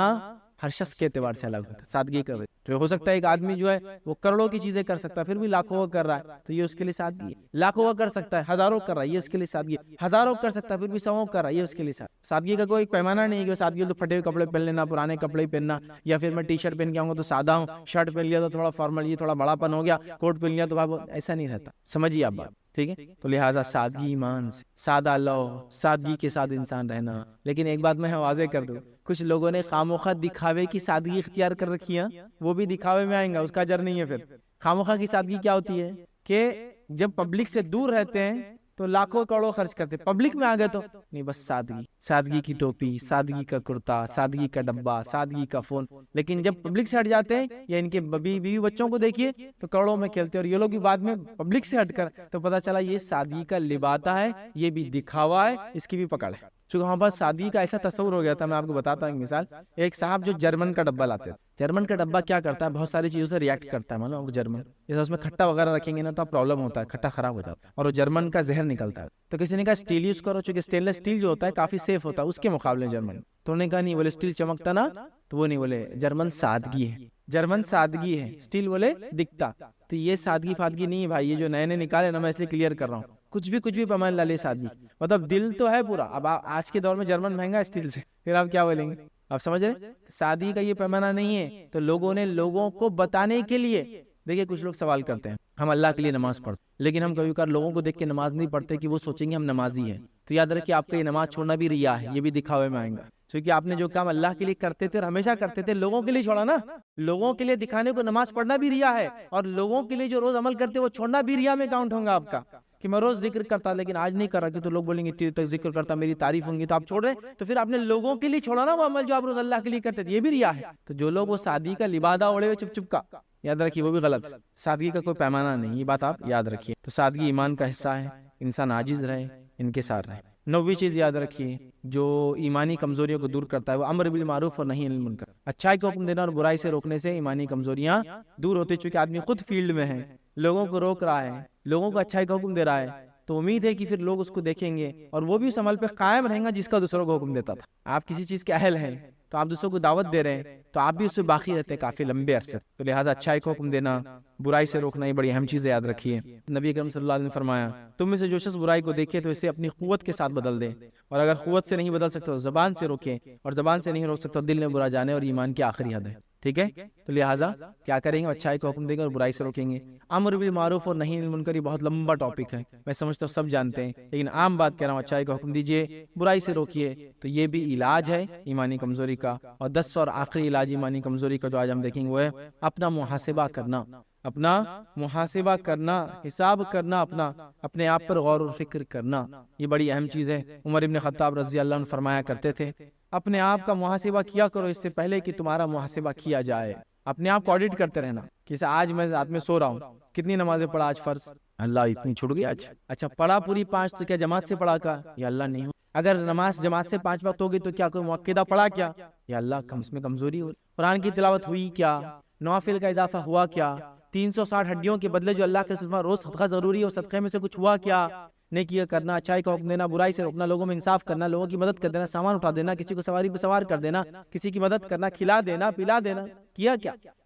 Speaker 1: ہر شخص کے اعتبار سے الگ ہوتا ہے۔ سادگی کا جو ہو سکتا ہے ایک آدمی جو ہے وہ کروڑوں کی چیزیں کر سکتا ہے پھر بھی لاکھوں کا کر رہا ہے، تو یہ اس کے لیے سادگی ہے۔ لاکھوں کا کر سکتا ہے، ہزاروں کر رہا ہے، یہ اس کے لیے سادگی ہے۔ ہزاروں کر سکتا ہے پھر بھی سووں کر رہا ہے، یہ اس کے لیے سادگی کا کوئی پیمانہ نہیں ہے کہ سادگی تو پھٹے ہوئے کپڑے پہن لینا، پرانے کپڑے پہننا، یا پھر میں ٹی شرٹ پہن کے آؤں گا تو سادہ ہوں، شرٹ پہن لیا تو تھوڑا فارمل، یہ تھوڑا بڑا پن ہو گیا، کوٹ پہن لیا تو ایسا نہیں رہتا، سمجھیے آپ بات، ٹھیک ہے؟ تو لہٰذا سادگی ایمان سے، سادہ لو، سادگی کے ساتھ انسان رہنا۔ لیکن ایک بات میں واضح کر دوں، کچھ لوگوں نے خاموخواہ دکھاوے کی سادگی اختیار کر رکھی ہے، وہ بھی دکھاوے میں آئیں گا، اس کا اجر نہیں ہے۔ پھر خاموخواہ کی سادگی کیا ہوتی ہے کہ جب پبلک سے دور رہتے ہیں تو لاکھوں کروڑوں خرچ کرتے، پبلک میں آ گئے تو نہیں، بس سادگی، سادگی کی ٹوپی، سادگی کا کرتا، سادگی کا ڈبہ، سادگی کا فون۔ لیکن جب پبلک سے ہٹ جاتے ہیں یا ان کے بیوی بچوں کو دیکھیے تو کروڑوں میں کھیلتے ہیں، اور یہ لوگ بھی بعد میں پبلک سے ہٹ کر تو پتا چلا یہ سادگی کا لبادہ ہے، یہ بھی دکھاوا ہے، اس کی بھی پکڑ ہے۔ چونکہ ہمارے پاس سادگی کا ایسا تصور ہو گیا تھا، میں آپ کو بتاتا ہوں ایک مثال۔ ایک صاحب جو جرمن کا ڈبہ لاتے ہیں، جرمن کا ڈبہ کیا کرتا ہے، بہت ساری چیزوں سے ریئیکٹ کرتا ہے، معلوم جرمن جیسے اس میں کھٹا وغیرہ رکھیں گے نا تو پرابلم ہوتا ہے، کھٹا خراب ہو جاتا ہے اور وہ جرمن کا زہر نکلتا ہے۔ تو کسی نے کہا اسٹیل یوز کرو، چونکہ اسٹینلیس اسٹیل جو ہوتا ہے کافی سیف ہوتا ہے اس کے مقابلے جرمن، تو انہوں نے کہا نہیں، بولے اسٹیل چمکتا نا، تو وہ نہیں، بولے جرمن سادگی ہے، جرمن سادگی ہے، اسٹیل بولے دکھتا۔ تو یہ سادگی فادگی نہیں ہے بھائی، یہ جو نئے نکالے نا، میں اس لیے کلیئر کر رہا ہوں، کچھ بھی پیمان لا لے سادگی، مطلب دل تو ہے پورا۔ اب آج کے دور میں جرمن مہنگا اسٹیل سے، پھر آپ کیا بولیں گے؟ آپ سمجھ رہے؟ سادگی کا یہ پیمانہ نہیں ہے، تو لوگوں نے لوگوں کو بتانے کے لیے، دیکھیے کچھ لوگ سوال کرتے ہیں ہم اللہ کے لیے نماز پڑھتے، لیکن ہم کبھی کبھار لوگوں کو دیکھ کے نماز نہیں پڑھتے کہ وہ سوچیں گے ہم نمازی ہیں، تو یاد رکھیے آپ کا یہ نماز چھوڑنا بھی ریا ہے، یہ بھی دکھاوے میں آئیں گا، کیونکہ آپ نے جو کام اللہ کے لیے کرتے تھے اور ہمیشہ کرتے تھے، لوگوں کے لیے چھوڑا نا، لوگوں کے لیے دکھانے کو نماز پڑھنا بھی ریا ہے، اور لوگوں کے لیے جو روز عمل کرتے وہ چھوڑنا بھی ریا میں کاؤنٹ ہوگا آپ کا، کہ میں روز ذکر کرتا لیکن آج نہیں کر رہا، کہ تو لوگ بولیں گے تیر تک ذکر کرتا، میری تعریف ہوں گی تو آپ چھوڑ رہے ہیں، تو پھر آپ نے لوگوں کے لیے چھوڑا نا وہ عمل جو آپ روز اللہ کے لیے کرتے تھے، یہ بھی ریا ہے۔ تو جو لوگ وہ سادگی کا لبادہ اوڑے ہوئے چپ چپ کا، یاد رکھیے وہ بھی غلط، سادگی کا کوئی پیمانہ نہیں، یہ بات آپ یاد رکھیے۔ تو سادگی ایمان کا حصہ ہے، انسان عاجز رہے، انکسار رہے۔ 9ویں چیز یاد رکھیے جو ایمانی کمزوریوں کو دور کرتا ہے، وہ امر بالمعروف اور نہی عن المنکر، اچھائی کو حکم دینا اور برائی سے روکنے سے ایمانی کمزوریاں دور ہوتی، چونکہ آدمی خود فیلڈ میں ہے، لوگوں کو روک رہا ہے، لوگوں کو اچھائی کا حکم دے رہا ہے، تو امید ہے کہ پھر لوگ اس کو دیکھیں گے اور وہ بھی اس عمل پہ قائم رہیں گا جس کا دوسروں کو حکم دیتا تھا۔ آپ کسی چیز کے اہل ہیں تو آپ دوسروں کو دعوت دے رہے ہیں تو آپ بھی اس سے باقی رہتے ہیں کافی لمبے عرصے، تو لہٰذا اچھائی کو حکم دینا، برائی سے روکنا، یہ بڑی اہم چیزیں یاد رکھیے۔ نبی اکرم صلی اللہ علیہ وسلم نے فرمایا تم میں سے جو شخص برائی کو دیکھے تو اسے اپنی قوت کے ساتھ بدل دے، اور اگر قوت سے نہیں بدل سکتے تو زبان سے روکے، اور زبان سے نہیں روک سکتے تو دل میں برا جانے، اور ایمان کی آخری حد ہے، ٹھیک ہے؟ تو لہٰذا کیا کریں گے، اچھائی کو حکم دیں گے اور برائی سے روکیں گے۔ امر بالمعروف اور نہی عن المنکر یہ بہت لمبا ٹاپک ہے، میں سمجھتا ہوں سب جانتے ہیں، لیکن عام بات کہہ رہا ہوں، اچھائی کو حکم دیجئے، برائی سے روکیے، تو یہ بھی علاج ہے ایمانی کمزوری کا۔ اور 10 اور آخری علاج ایمانی کمزوری کا جو آج ہم دیکھیں گے وہ ہے اپنا محاسبہ کرنا، اپنا محاسبہ کرنا، حساب کرنا، اپنے آپ پر غور و فکر کرنا، یہ بڑی اہم چیز ہے۔ عمر ابن خطاب رضی اللہ عنہ فرمایا کرتے تھے اپنے آپ کا محاسبہ کیا کرو اس سے پہلے کہ تمہارا محاسبہ کیا جائے، اپنے آپ کو آڈٹ کرتے رہنا، کہ آج میں رات میں سو رہا ہوں، کتنی نمازیں پڑھا آج فرض، اللہ اتنی چھوٹ گئی آج، اچھا پڑھا پوری 5 تو کیا جماعت سے پڑھا کا، یا اللہ نہیں ہو، اگر نماز جماعت سے 5 وقت ہوگی تو کیا کوئی مؤکدہ پڑھا کیا، یا اللہ اس میں کمزوری ہو، قرآن کی تلاوت ہوئی کیا، نوافل کا اضافہ ہوا کیا، 360 ہڈیوں کے بدلے جو اللہ کے رسول روز صدقہ ضروری ہے اور صدقے میں سے کچھ ہوا کیا، نیکی کرنا، اچھائی کا حکم دینا، برائی سے روکنا، لوگوں میں انصاف کرنا، لوگوں کی مدد کر دینا، سامان اٹھا دینا، کسی کو سواری پہ سوار کر دینا، کسی کی مدد کرنا، کھلا دینا، پلا دینا، کیا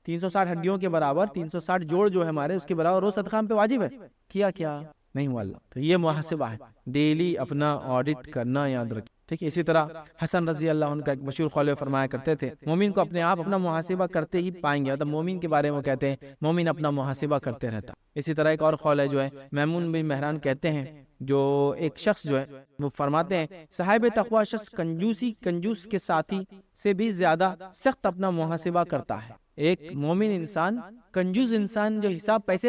Speaker 1: 360 ہڈیوں کے برابر، 360 جوڑ جو ہے ہمارے، اس کے برابر روز صدقہ ہم پہ واجب ہے، کیا نہیں ہوا اللہ. تو یہ محاسبہ ہے، ڈیلی اپنا آڈٹ کرنا، یاد رکھیں. ٹھیک ہے. اسی طرح حسن رضی اللہ عنہ کا ایک مشہور قول فرمایا کرتے تھے، مومن کو اپنے آپ اپنا محاسبہ کرتے ہی پائیں گے. مطلب مومن کے بارے میں کہتے ہیں مومن اپنا محاسبہ کرتے رہتا. اسی طرح ایک اور قول ہے جو ہے میمون بن مہران کہتے ہیں، جو ایک شخص جو ہے وہ فرماتے ہیں صاحب تقوی شخص کنجوس کے ساتھی سے بھی زیادہ سخت اپنا محاسبہ کرتا ہے. ایک مومن انسان کنجوس انسان جو حساب پیسے